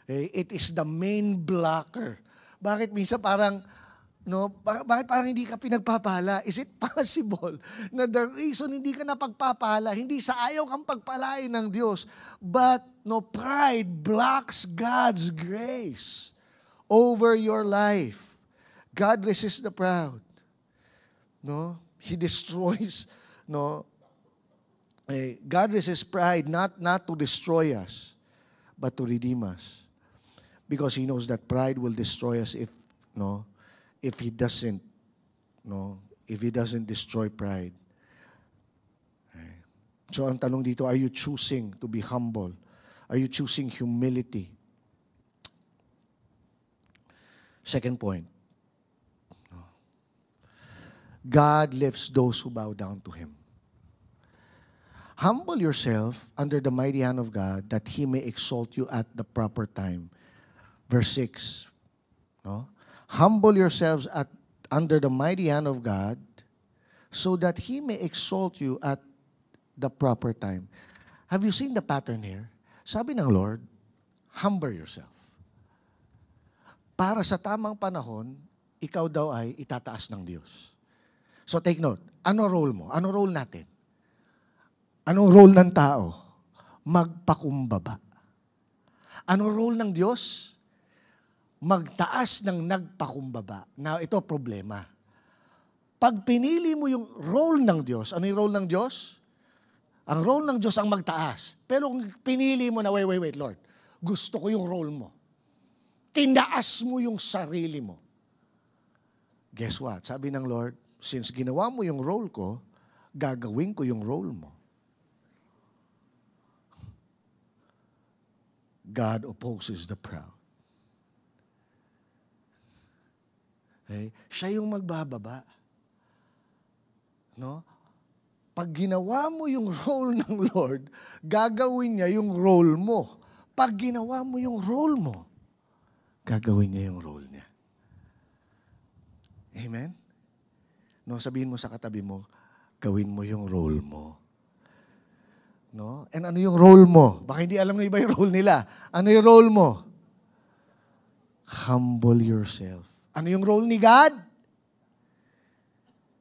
It is the main blocker. Bakit minsan parang, bakit parang hindi ka pinagpapala? Is it possible na the reason hindi ka napagpapala, hindi sa ayaw kang pagpalain ng Diyos, but pride blocks God's grace over your life. God resists the proud. He destroys, God resists pride not to destroy us, but to redeem us. Because He knows that pride will destroy us if He doesn't destroy pride. So ang tanong dito, are you choosing to be humble? Are you choosing humility? Second point. God lifts those who bow down to Him. Humble yourself under the mighty hand of God that He may exalt you at the proper time. Verse 6. Humble yourselves under the mighty hand of God so that He may exalt you at the proper time. Have you seen the pattern here? Sabi ng Lord, humble yourself. Para sa tamang panahon, ikaw daw ay itataas ng Diyos. So take note, ano role mo? Ano role natin? Anong role ng tao? Magpakumbaba. Ano role ng Diyos? magtaas ng nagpakumbaba. Now, ito problema. Pag pinili mo yung role ng Diyos, ano yung role ng Diyos? Ang role ng Diyos ang magtaas. Pero kung pinili mo na, wait, Lord, gusto ko yung role mo. Tinaas mo yung sarili mo. Guess what? Sabi ng Lord, since ginawa mo yung role ko, gagawin ko yung role mo. God opposes the proud. Okay? Siya yung magbababa. No? Pag ginawa mo yung role ng Lord, gagawin niya yung role mo. Pag ginawa mo yung role mo, gagawin niya yung role niya. Amen? No, sabihin mo sa katabi mo, gawin mo yung role mo. No? And ano yung role mo? Baka hindi alam na iba yung role nila. Ano yung role mo? Humble yourself. Ano yung role ni God?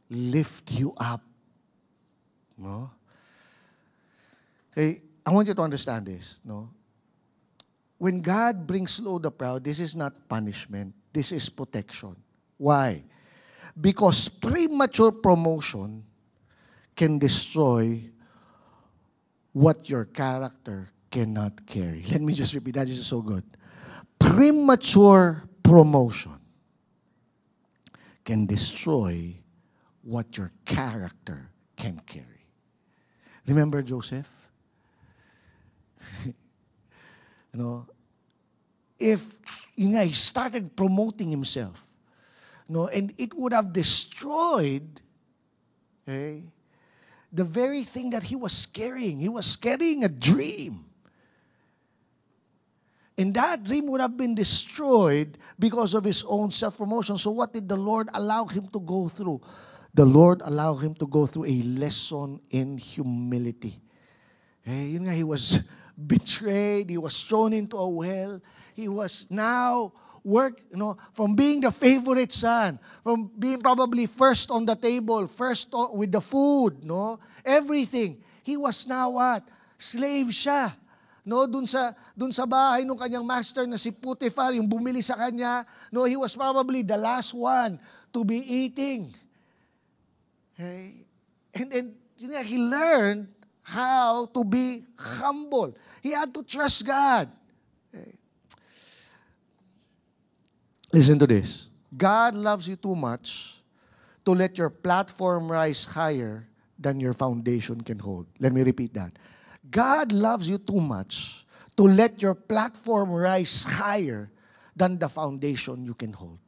Lift you up. No? Okay, I want you to understand this. No? When God brings low the proud, this is not punishment. This is protection. Why? Because premature promotion can destroy what your character cannot carry. Let me just repeat that. This is so good. Premature promotion can destroy what your character can carry. Remember Joseph? If he started promoting himself, and it would have destroyed the very thing that he was carrying. He was carrying a dream. And that dream would have been destroyed because of his own self-promotion. So what did the Lord allow him to go through? The Lord allowed him to go through a lesson in humility. He was betrayed. He was thrown into a well. He was now from being the favorite son, from being probably first on the table, first with the food, everything. He was now what? Slave siya. Dun sa bahay ng kanyang master na si Potiphar, yung bumili sa kanya, he was probably the last one to be eating. Okay? And he learned how to be humble. He had to trust God. Okay? Listen to this. God loves you too much to let your platform rise higher than your foundation can hold. Let me repeat that. God loves you too much to let your platform rise higher than the foundation you can hold.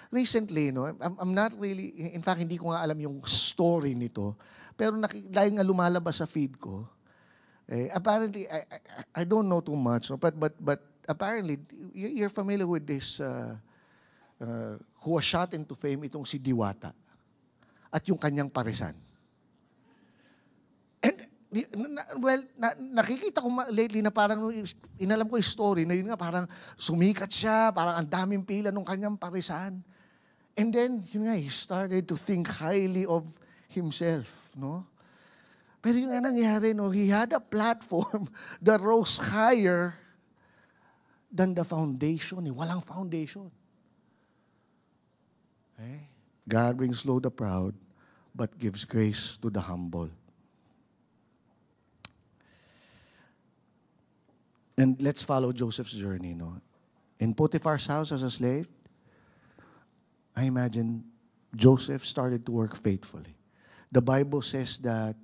Recently, I'm not really, in fact, hindi ko nga alam yung story nito, pero dahil nga lumalabas sa feed ko, apparently, I don't know too much, but apparently, you're familiar with this, who was shot into fame, itong si Diwata, at yung kanyang parisan. And, nakikita ko lately na parang, inalam ko yung story, na yun nga, parang sumikat siya, parang ang daming pila ng kanyang parisan. And then, he started to think highly of himself, Pero yun nga nangyari, he had a platform that rose higher than the foundation. Walang foundation. Okay? God brings low the proud, but gives grace to the humble. And let's follow Joseph's journey. In Potiphar's house as a slave, I imagine Joseph started to work faithfully. The Bible says that,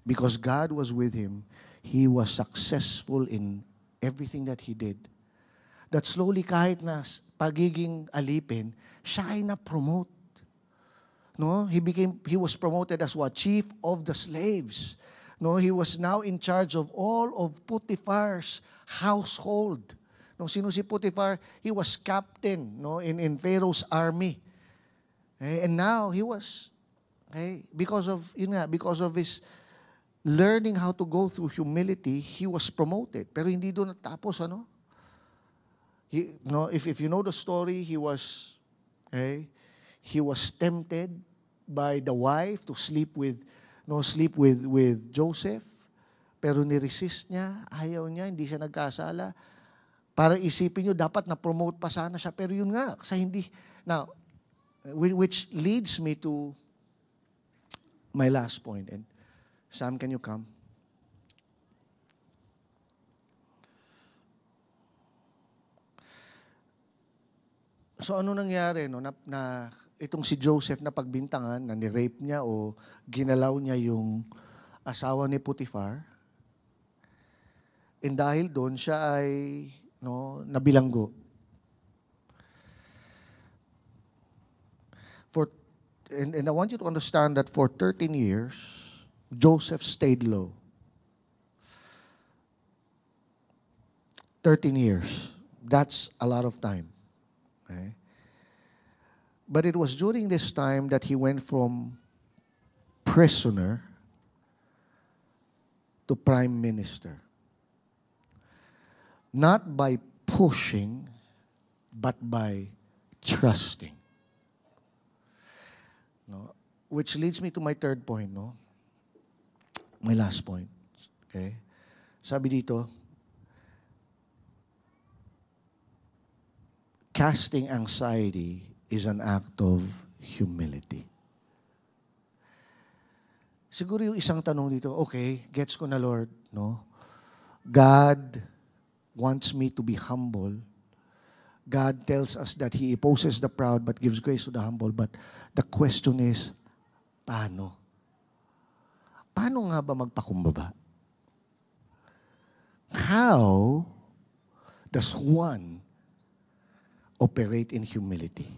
because God was with him, he was successful in everything that he did. That slowly, kahit na pagiging alipin, siya ay na-promote. He was promoted as what? Chief of the slaves. He was now in charge of all of Potiphar's household. Sino si Potiphar? He was captain, in Pharaoh's army. And now he was, because of his learning how to go through humility, he was promoted. Pero hindi doon natapos, if you know the story, he was tempted by the wife to sleep with Joseph. pero niresist niya, ayaw niya, hindi siya nagkasala. Para isipin nyo, dapat na-promote pa sana siya. Pero yun nga, sa hindi. Now, which leads me to my last point. And Sam, can you come? So ano nangyari, no? Na itong si Joseph na pagbintangan, na ni-rape niya o ginalaw niya yung asawa ni Potiphar. And dahil doon, siya ay nabilanggo. And I want you to understand that for 13 years, Joseph stayed low. 13 years. That's a lot of time. Okay? But it was during this time that he went from prisoner to prime minister. Not by pushing, but by trusting. No? Which leads me to my third point, no? My last point. Okay? Sabi dito, casting anxiety is an act of humility. Siguro yung isang tanong dito, okay, gets ko na Lord, no? God wants me to be humble. God tells us that He opposes the proud but gives grace to the humble. But the question is, paano? Paano nga ba magpakumbaba? How does one operate in humility?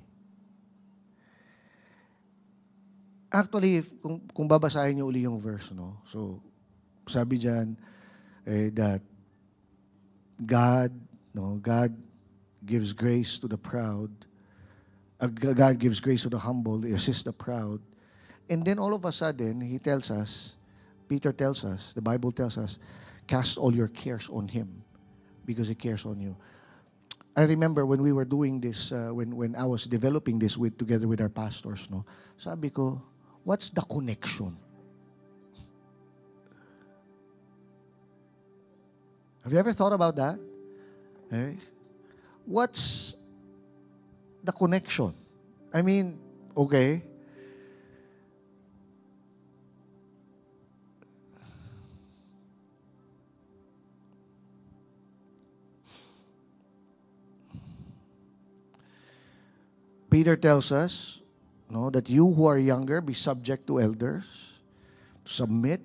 Actually, kung babasahin niyo uli yung verse, no? So, sabi diyan that God gives grace to the proud. God gives grace to the humble, He assists the proud. And then all of a sudden, He tells us, Peter tells us, the Bible tells us, cast all your cares on Him because He cares on you. I remember when we were doing this, when I was developing this together with our pastors, no? Sabi ko, what's the connection? Have you ever thought about that? Okay. What's the connection? I mean, okay. Peter tells us, no, that you who are younger, be subject to elders, submit,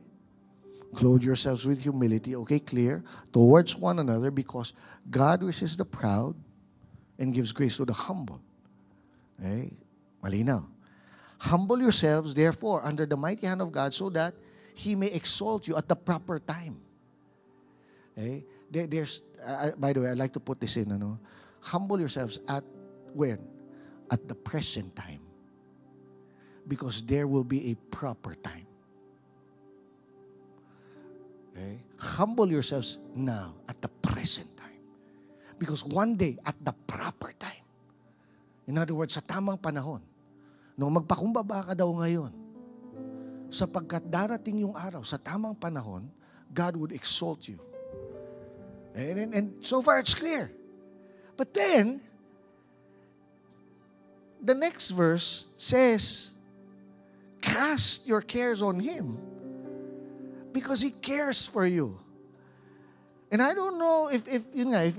clothe yourselves with humility, okay, clear, towards one another, because God resists the proud and gives grace to the humble. Okay? Malinaw. Humble yourselves, therefore, under the mighty hand of God, so that He may exalt you at the proper time. Okay? There's, by the way, I'd like to put this in, humble yourselves at when? At the present time. Because there will be a proper time. Okay? Humble yourselves now at the present time. Because one day, at the proper time. In other words, sa tamang panahon. Nung magpakumbaba ka daw ngayon, sapagkat darating yung araw, sa tamang panahon, God would exalt you. And so far, it's clear. But then, the next verse says, cast your cares on Him because He cares for you. And I don't know if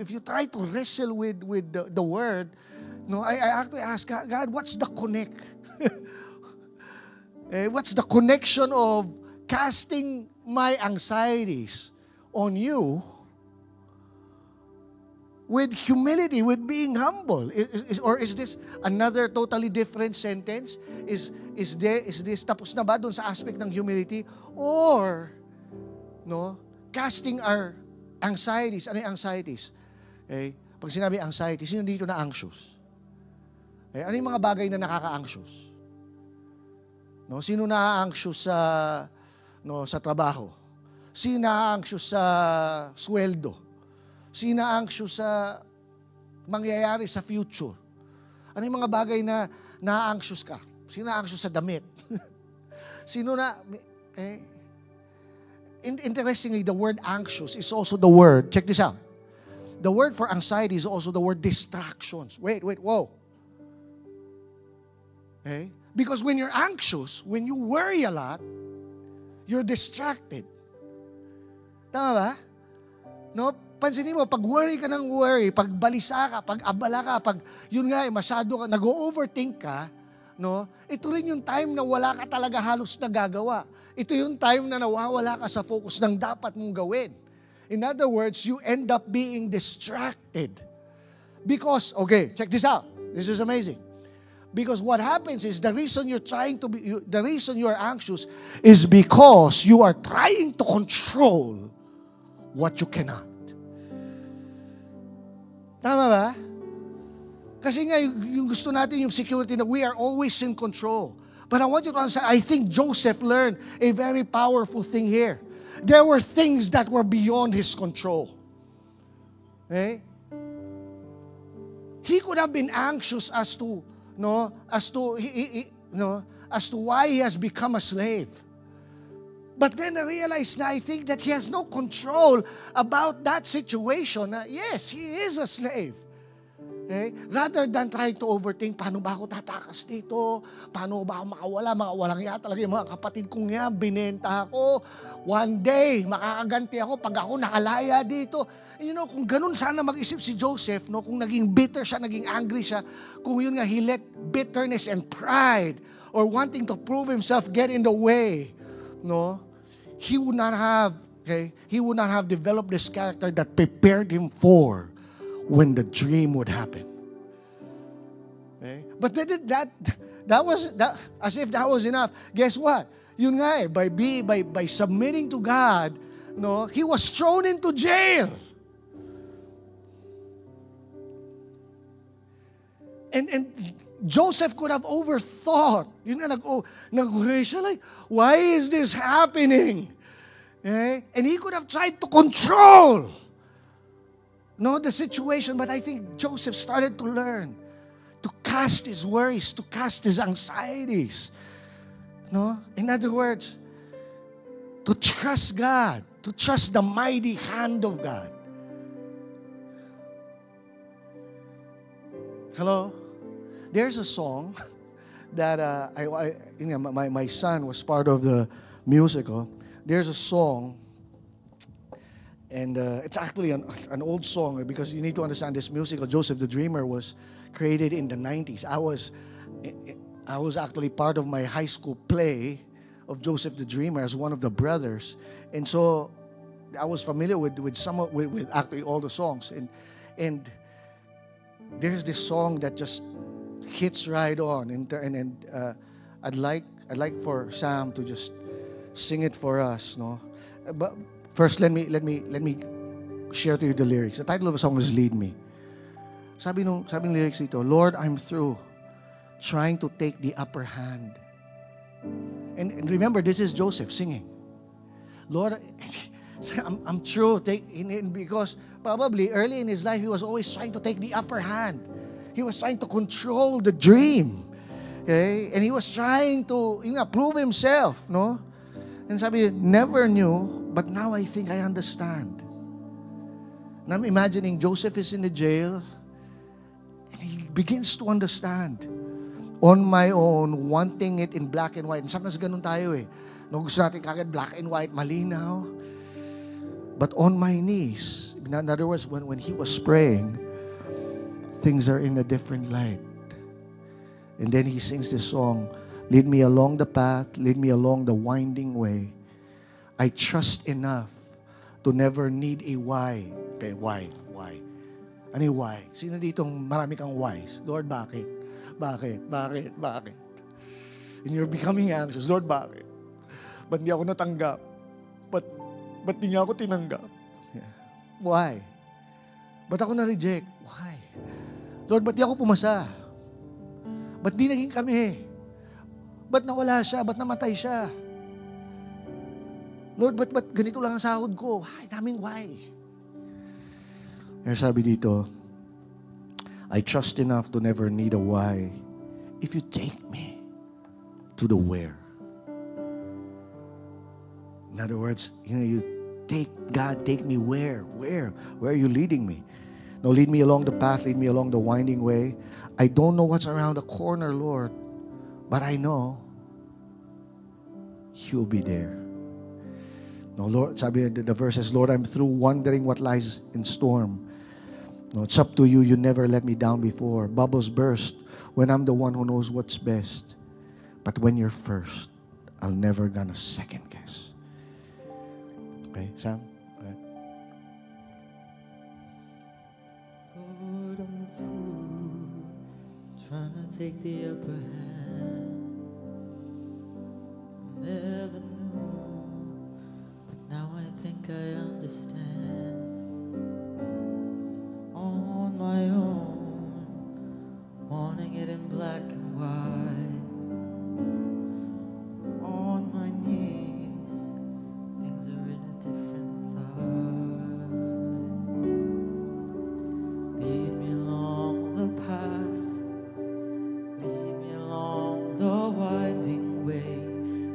you try to wrestle with the word, I actually ask God, what's the connect? What's the connection of casting my anxieties on you with humility, with being humble? Or is this another totally different sentence? Is this tapos na ba doon sa aspect ng humility? Or, casting our anxieties. Ano yung anxieties? Okay? Pag sinabi anxiety, sino dito na anxious? Okay? Ano yung mga bagay na nakaka-anxious? Sino na-anxious sa trabaho? Sino na-anxious sa sweldo? Sino na-anxious sa mangyayari sa future? Ano yung mga bagay na na-anxious ka? Sino na-anxious sa damit? Sino na... interestingly, the word anxious is also the word, check this out. The word for anxiety is also the word distractions. Wait, whoa. Okay? Because when you're anxious, when you worry a lot, you're distracted. Tama ba? No? Pansinin mo, pag worry ka ng worry, pag balisa ka, pag abala ka, pag yun nga, masyado ka, nag-overthink ka, no? Ito rin yung time na wala ka talaga halos nagagawa. Ito yung time na nawawala ka sa focus ng dapat mong gawin. In other words, you end up being distracted. Because, okay, check this out. This is amazing. Because what happens is the reason the reason you're anxious is because you are trying to control what you cannot. Tama ba? Kasi nga, yung gusto natin yung security na we are always in control. But I want you to understand, I think Joseph learned a very powerful thing here. There were things that were beyond his control. Okay? He could have been anxious as to why he has become a slave. But then I realized na I think that he has no control about that situation. Yes, he is a slave. Okay? Rather than trying to overthink, paano ba ako tatakas dito? Paano ba ako makawala? Walang iya talaga yung mga kapatid kong yan. Binenta ako. One day, makakaganti ako pag ako nakalaya dito. And you know, kung ganun sana mag-isip si Joseph, no? Kung naging bitter siya, naging angry siya, kung yun nga, he let bitterness and pride or wanting to prove himself get in the way, no? He would not have developed this character that prepared him for when the dream would happen. Okay? But that was as if that was enough. Guess what? Yun nga by submitting to God, no, he was thrown into jail. And Joseph could have overthought. Yun nga, nag-worry siya like, why is this happening? Okay? And he could have tried to control the situation, but I think Joseph started to learn to cast his worries, to cast his anxieties. No? In other words, to trust God, to trust the mighty hand of God. Hello? There's a song that my son was part of the musical. There's a song, and it's actually an old song because you need to understand this musical, Joseph the Dreamer, was created in the 90s. I was actually part of my high school play of Joseph the Dreamer as one of the brothers, and so I was familiar with actually all the songs, and there's this song that just hits right on, and I'd like for Sam to just sing it for us, no? But first, let me share to you the lyrics. The title of the song is "Lead Me." Sabi ng lyrics dito, Lord, I'm through trying to take the upper hand. And remember, this is Joseph singing. Lord, I'm through because probably early in his life he was always trying to take the upper hand. He was trying to control the dream. Okay? And he was trying to prove himself, no? And sabi, never knew, but now I think I understand. And I'm imagining Joseph is in the jail, and he begins to understand. On my own, wanting it in black and white. And sometimes ganun tayo eh. No, gusto natin kagad black and white, malinaw. But on my knees, in other words, when he was praying, things are in a different light. And then he sings this song, lead me along the path, lead me along the winding way. I trust enough to never need a why. Okay, why? Ano yung why? Sino ditong marami kang whys? Lord, bakit? Bakit? And you're becoming anxious. Lord, bakit? Ba't di ako natanggap? Ba't di niya ako tinanggap? Yeah. Why? Ba't ako na-reject? Why? Lord, ba't di ako pumasa? Ba't di naging kami? Ba't nawala siya? Ba't namatay siya? Lord, ba't ganito lang ang sahod ko? Ay, daming why. Kaya sabi dito, I trust enough to never need a why if you take me to the where. In other words, you take, God, take me where? Where are you leading me? No, lead me along the path, lead me along the winding way. I don't know what's around the corner, Lord, but I know you'll be there. No, Lord, sabi the verses, Lord, I'm through wondering what lies in storm. No, it's up to you. You never let me down before. Bubbles burst when I'm the one who knows what's best. But when you're first, I'll never gonna second guess. Okay, Sam? Okay. Lord, I'm through trying to take the upper hand. Never knew, but now I think I understand. On my own, wanting it in black and white. On my knees, things are in a different light. Lead me along the path, lead me along the winding way.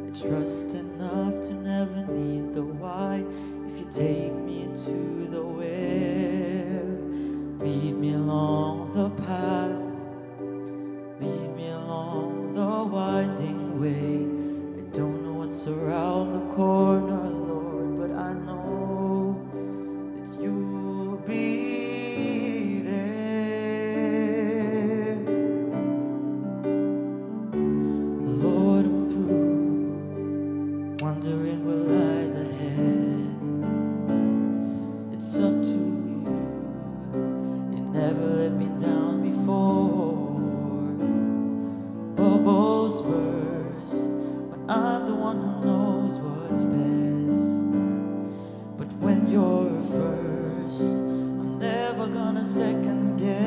I trust enough to never need the why. If you take me to the where, lead me along the path, lead me along the winding way. I don't know what's around the corner, Lord, but I know that you'll be there. Lord, I'm through wondering what lies ahead. It's up to you. You never let me down before. Bubbles burst when I'm the one who knows what's best. But when you're first, I'm never gonna second guess.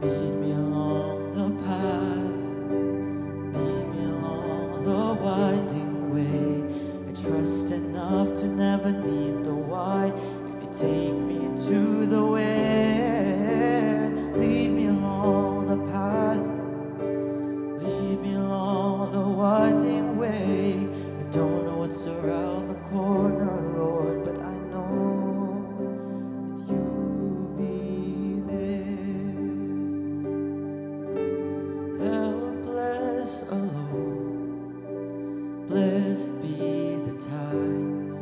Lead me along the path, lead me along the winding way. I trust enough to never need the why. If you take me to the where, lead me along the path, lead me along the winding way. I don't know what's around the corner, Lord, but I know that you'll be there. Helpless, alone, blessed be the times.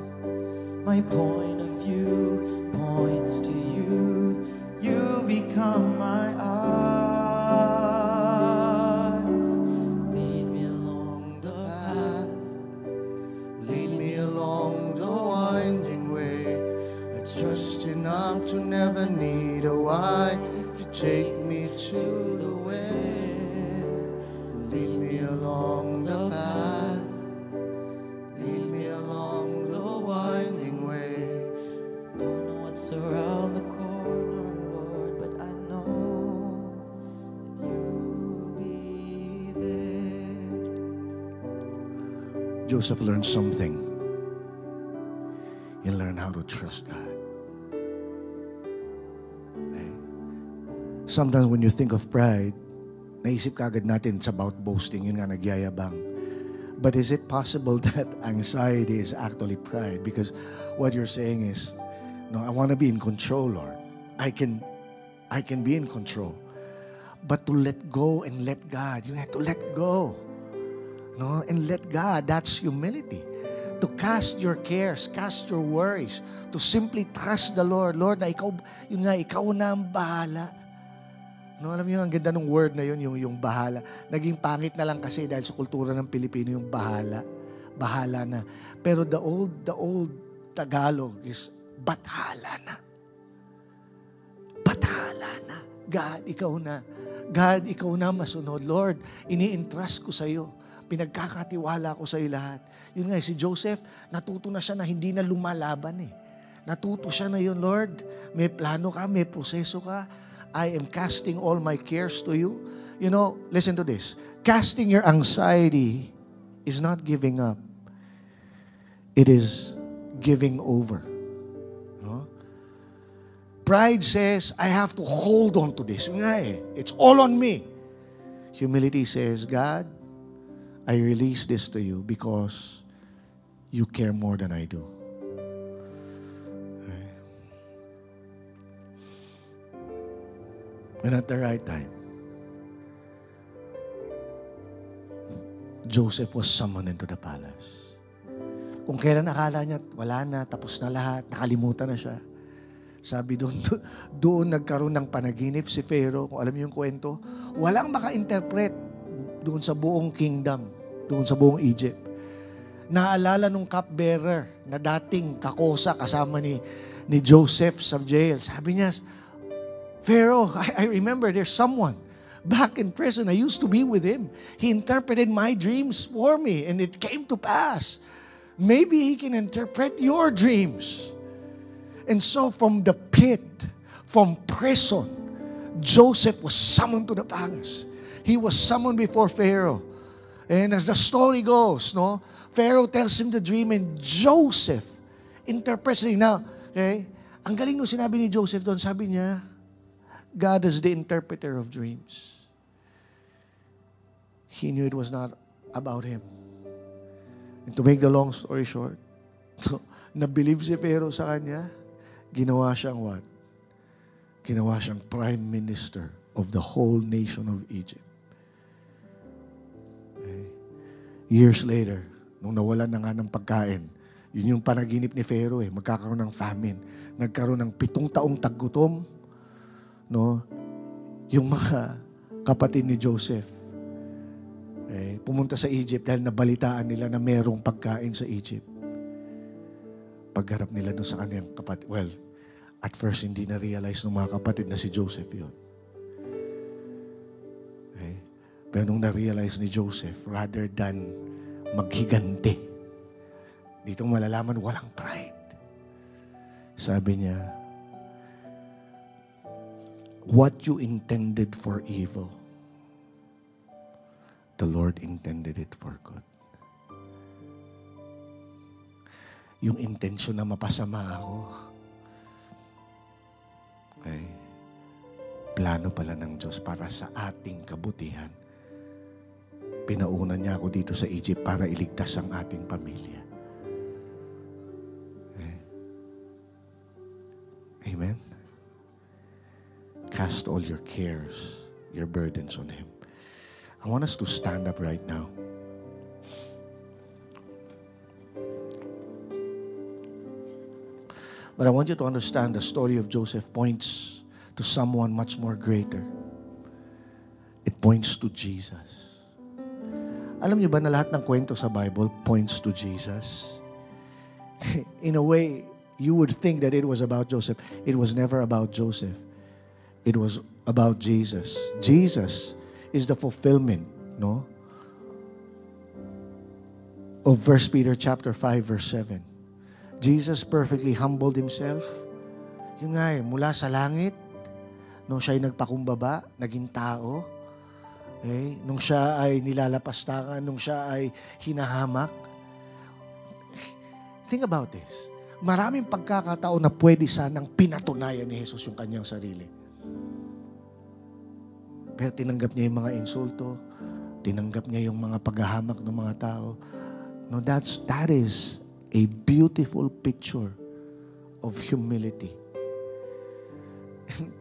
My point of view points to you. You become my eyes. Lead me along the path, Lead me along the winding way. I trust enough to never need a why. If you take me to the where, lead me along the path, lead me along the winding way. don't know what's around the corner, Lord, but I know that you'll be there. Joseph learned something. He learned how to trust God. Okay? Sometimes when you think of pride, naisip ka agad natin it's about boasting, yun nga, nagyayabang. But is it possible that anxiety is actually pride? Because what you're saying is, no, I want to be in control, Lord. I can be in control. But to let go and let God, you have to let go. No, and let God, that's humility. To cast your cares, cast your worries, to simply trust the Lord. Lord, na ikaw, yun nga, ikaw na ang bahala. No, alam niyo, ang ganda ng word na yun, yung bahala. Naging pangit na lang kasi dahil sa kultura ng Pilipino, yung bahala. Bahala na. Pero the old Tagalog is, bathala na. Bathala na. God, ikaw na. God, ikaw na masunod. Lord, ini-entrust ko sa iyo. Pinagkakatiwala ko sa iyo lahat. Yun nga, si Joseph, natuto na siya na hindi na lumalaban eh. Natuto siya na yun, Lord, may plano ka, may proseso ka. I am casting all my cares to you. You know, listen to this. Casting your anxiety is not giving up. It is giving over. No? Pride says, I have to hold on to this. Yun nga eh. It's all on me. Humility says, God, I release this to you because you care more than I do. Okay. And at the right time, Joseph was summoned into the palace. Kung kailan akala niya, wala na, tapos na lahat, nakalimutan na siya. Sabi doon nagkaroon ng panaginip si Pharaoh. Kung alam niyo yung kwento, walang maka-interpret doon sa buong kingdom, doon sa buong Egypt. Naalala nung cupbearer na dating kakosa kasama ni Joseph sa jail. Sabi niya, Pharaoh, I remember there's someone back in prison. I used to be with him. He interpreted my dreams for me and it came to pass. Maybe he can interpret your dreams. And so from the pit, from prison, Joseph was summoned to the palace. He was summoned before Pharaoh. And as the story goes, no, Pharaoh tells him the dream and Joseph interprets it. Now, okay, ang galing nung sinabi ni Joseph doon, sabi niya, God is the interpreter of dreams. He knew it was not about him. And to make the long story short, so, na-believe si Pharaoh sa kanya, ginawa siyang what? Ginawa siyang prime minister of the whole nation of Egypt. Okay. Years later, nung nawalan na nga ng pagkain, yun yung panaginip ni Pharaoh magkakaroon ng famine. Nagkaroon ng 7 taong taggutom, no? Yung mga kapatid ni Joseph, pumunta sa Egypt dahil nabalitaan nila na merong pagkain sa Egypt. Pagharap nila doon sa kanyang kapatid, well, at first hindi na-realize ng mga kapatid na si Joseph yun. Okay? Pero nung na-realize ni Joseph, rather than maghigante, dito malalaman walang pride. Sabi niya, what you intended for evil, the Lord intended it for good. Yung intensyon na mapasama ako, okay, plano pala ng Diyos para sa ating kabutihan. Pinauna niya ako dito sa Egypt para iligtas ang ating pamilya. Okay. Amen? Cast all your cares, your burdens on Him. I want us to stand up right now. But I want you to understand the story of Joseph points to someone much more greater. It points to Jesus. Alam niyo ba na lahat ng kwento sa Bible points to Jesus? In a way, you would think that it was about Joseph. It was never about Joseph. It was about Jesus. Jesus is the fulfillment, no, of 1 Peter chapter 5 verse 7. Jesus perfectly humbled Himself. Yun nga mula sa langit, nung siya ay nagpakumbaba, naging tao, nung siya ay nilalapastangan, nung siya ay hinahamak. Think about this. Maraming pagkakataon na pwede sanang pinatunayan ni Jesus yung kanyang sarili. Pero tinanggap niya yung mga insulto, tinanggap niya yung mga paghahamak ng mga tao. No, that is a beautiful picture of humility. And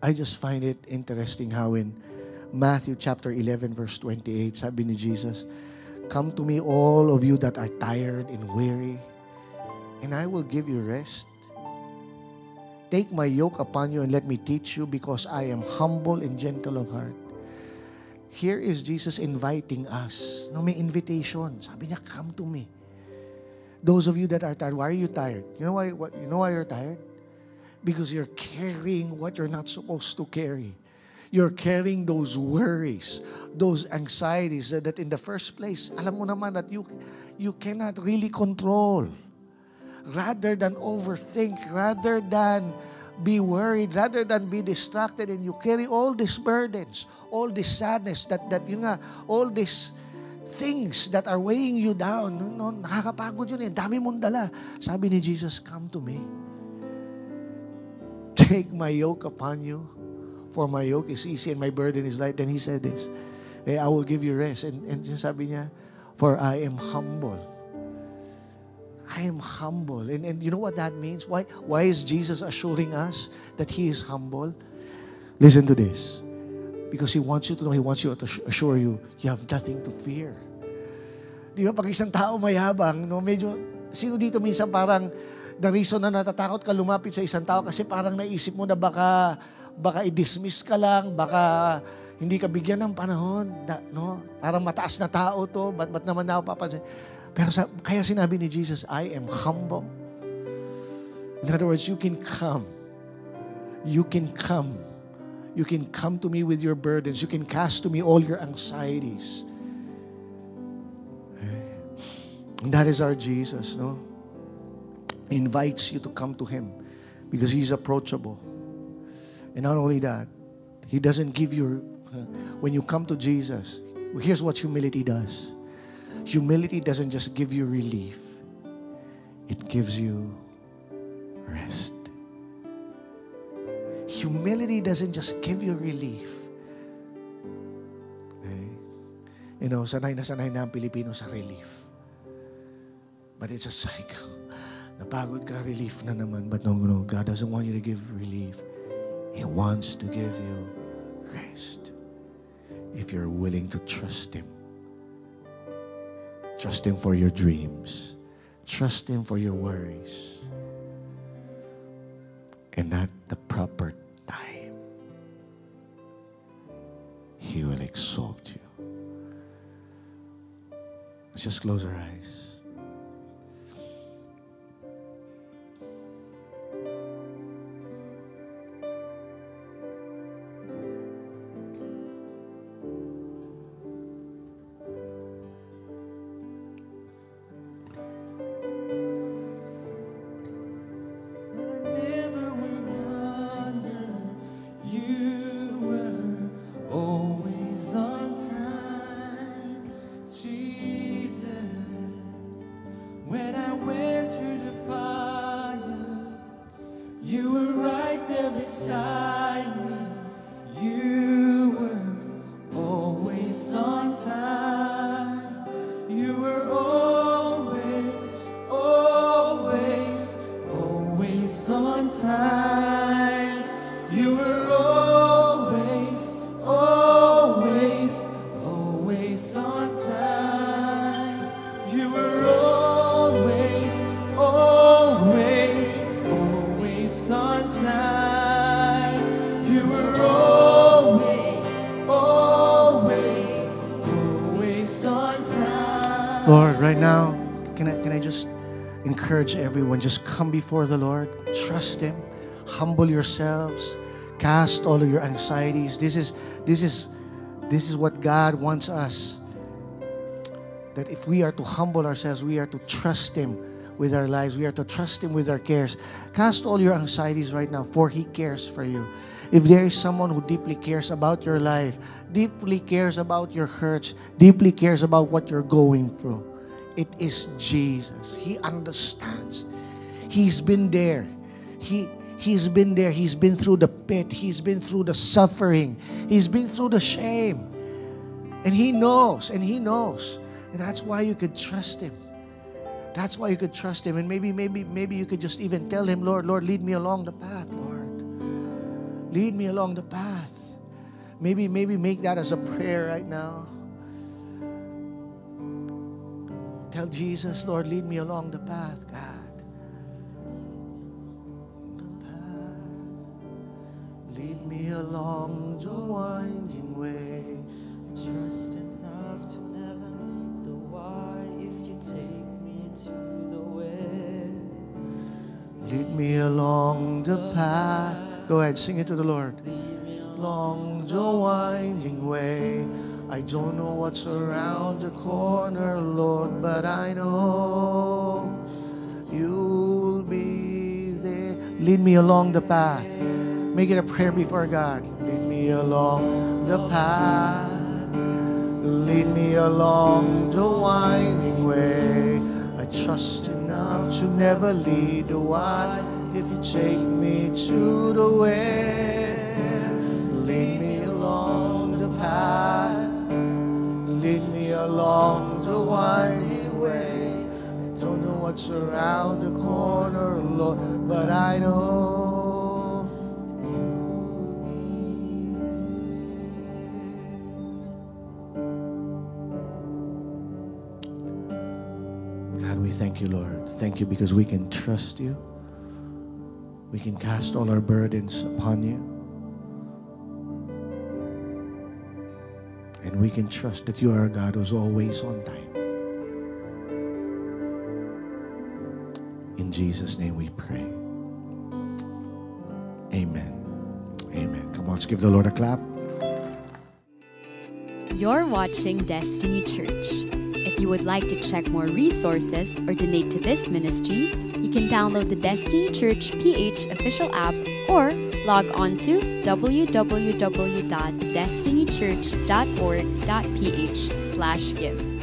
I just find it interesting how in Matthew chapter 11 verse 28, sabi ni Jesus, "Come to me all of you that are tired and weary, and I will give you rest. Take my yoke upon you and let me teach you, because I am humble and gentle of heart." Here is Jesus inviting us. No, may invitation. Sabi niya, come to me. Those of you that are tired, why are you tired? You know why you're tired? Because you're carrying what you're not supposed to carry. You're carrying those worries, those anxieties that in the first place, alam mo naman that you cannot really control. Rather than overthink, rather than be worried, rather than be distracted, and you carry all these burdens, all this sadness, all these things that are weighing you down. No, nakakapagod yun dami mong dala. Sabi ni Jesus, come to me. Take my yoke upon you, for my yoke is easy and my burden is light. And He said this, I will give you rest. And sabi niya, for I am humble. I am humble. And you know what that means? Why is Jesus assuring us that He is humble? Listen to this. Because He wants you to know, He wants you to assure you, you have nothing to fear. Di ba, pag isang tao mayabang, no, medyo, sino dito minsan parang, the reason na natatakot ka lumapit sa isang tao kasi parang naisip mo na baka i-dismiss ka lang, baka hindi ka bigyan ng panahon, no? Parang mataas na tao to, ba't naman na ako papansin? Pero kaya sinabi ni Jesus, I am humble. In other words, you can come. You can come. You can come to me with your burdens. You can cast to me all your anxieties. And that is our Jesus, no? He invites you to come to Him because He's approachable. And not only that, He doesn't give you, when you come to Jesus, here's what humility does. Humility doesn't just give you relief. It gives you rest. Humility doesn't just give you relief. Okay? You know, sanay na ang Pilipino sa relief. But it's a cycle. Napagod ka, relief na naman. But no, God doesn't want you to give relief. He wants to give you rest. If you're willing to trust Him. Trust Him for your dreams. Trust Him for your worries. And at the proper time, He will exalt you. Let's just close our eyes. Lord, right now, can I just encourage everyone, just come before the Lord, trust Him, humble yourselves, cast all of your anxieties. This is what God wants us. That if we are to humble ourselves, we are to trust Him with our lives. We are to trust Him with our cares. Cast all your anxieties right now, for He cares for you. If there is someone who deeply cares about your life, deeply cares about your hurts, deeply cares about what you're going through, it is Jesus. He understands. He's been there. He's been there. He's been through the pit. He's been through the suffering. He's been through the shame. And He knows. And He knows. And that's why you could trust Him. That's why you could trust Him. And maybe you could just even tell Him, Lord, lead me along the path, Lord. Lead me along the path. Maybe make that as a prayer right now. Tell Jesus, Lord, lead me along the path, God. The path. Lead me along the winding way. Trust enough to never need the why if you take me to the where. Lead me along the path. Go ahead, sing it to the Lord. Along the winding way. I don't know what's around the corner, Lord, but I know You'll be there. Lead me along the path. Make it a prayer before God. Lead me along the path. Lead me along the winding way. I trust enough to never lead the way. If You take me to the way, lead me along the path. along the winding way. I don't know what's around the corner, Lord, but I know God, we thank you, Lord. Thank you because we can trust you. We can cast all our burdens upon you. And we can trust that you are a God who's always on time. In Jesus' name we pray. Amen. Amen. Come on, let's give the Lord a clap. You're watching Destiny Church. If you would like to check more resources or donate to this ministry, you can download the Destiny Church PH official app or log on to www.destinychurch.org.ph/give.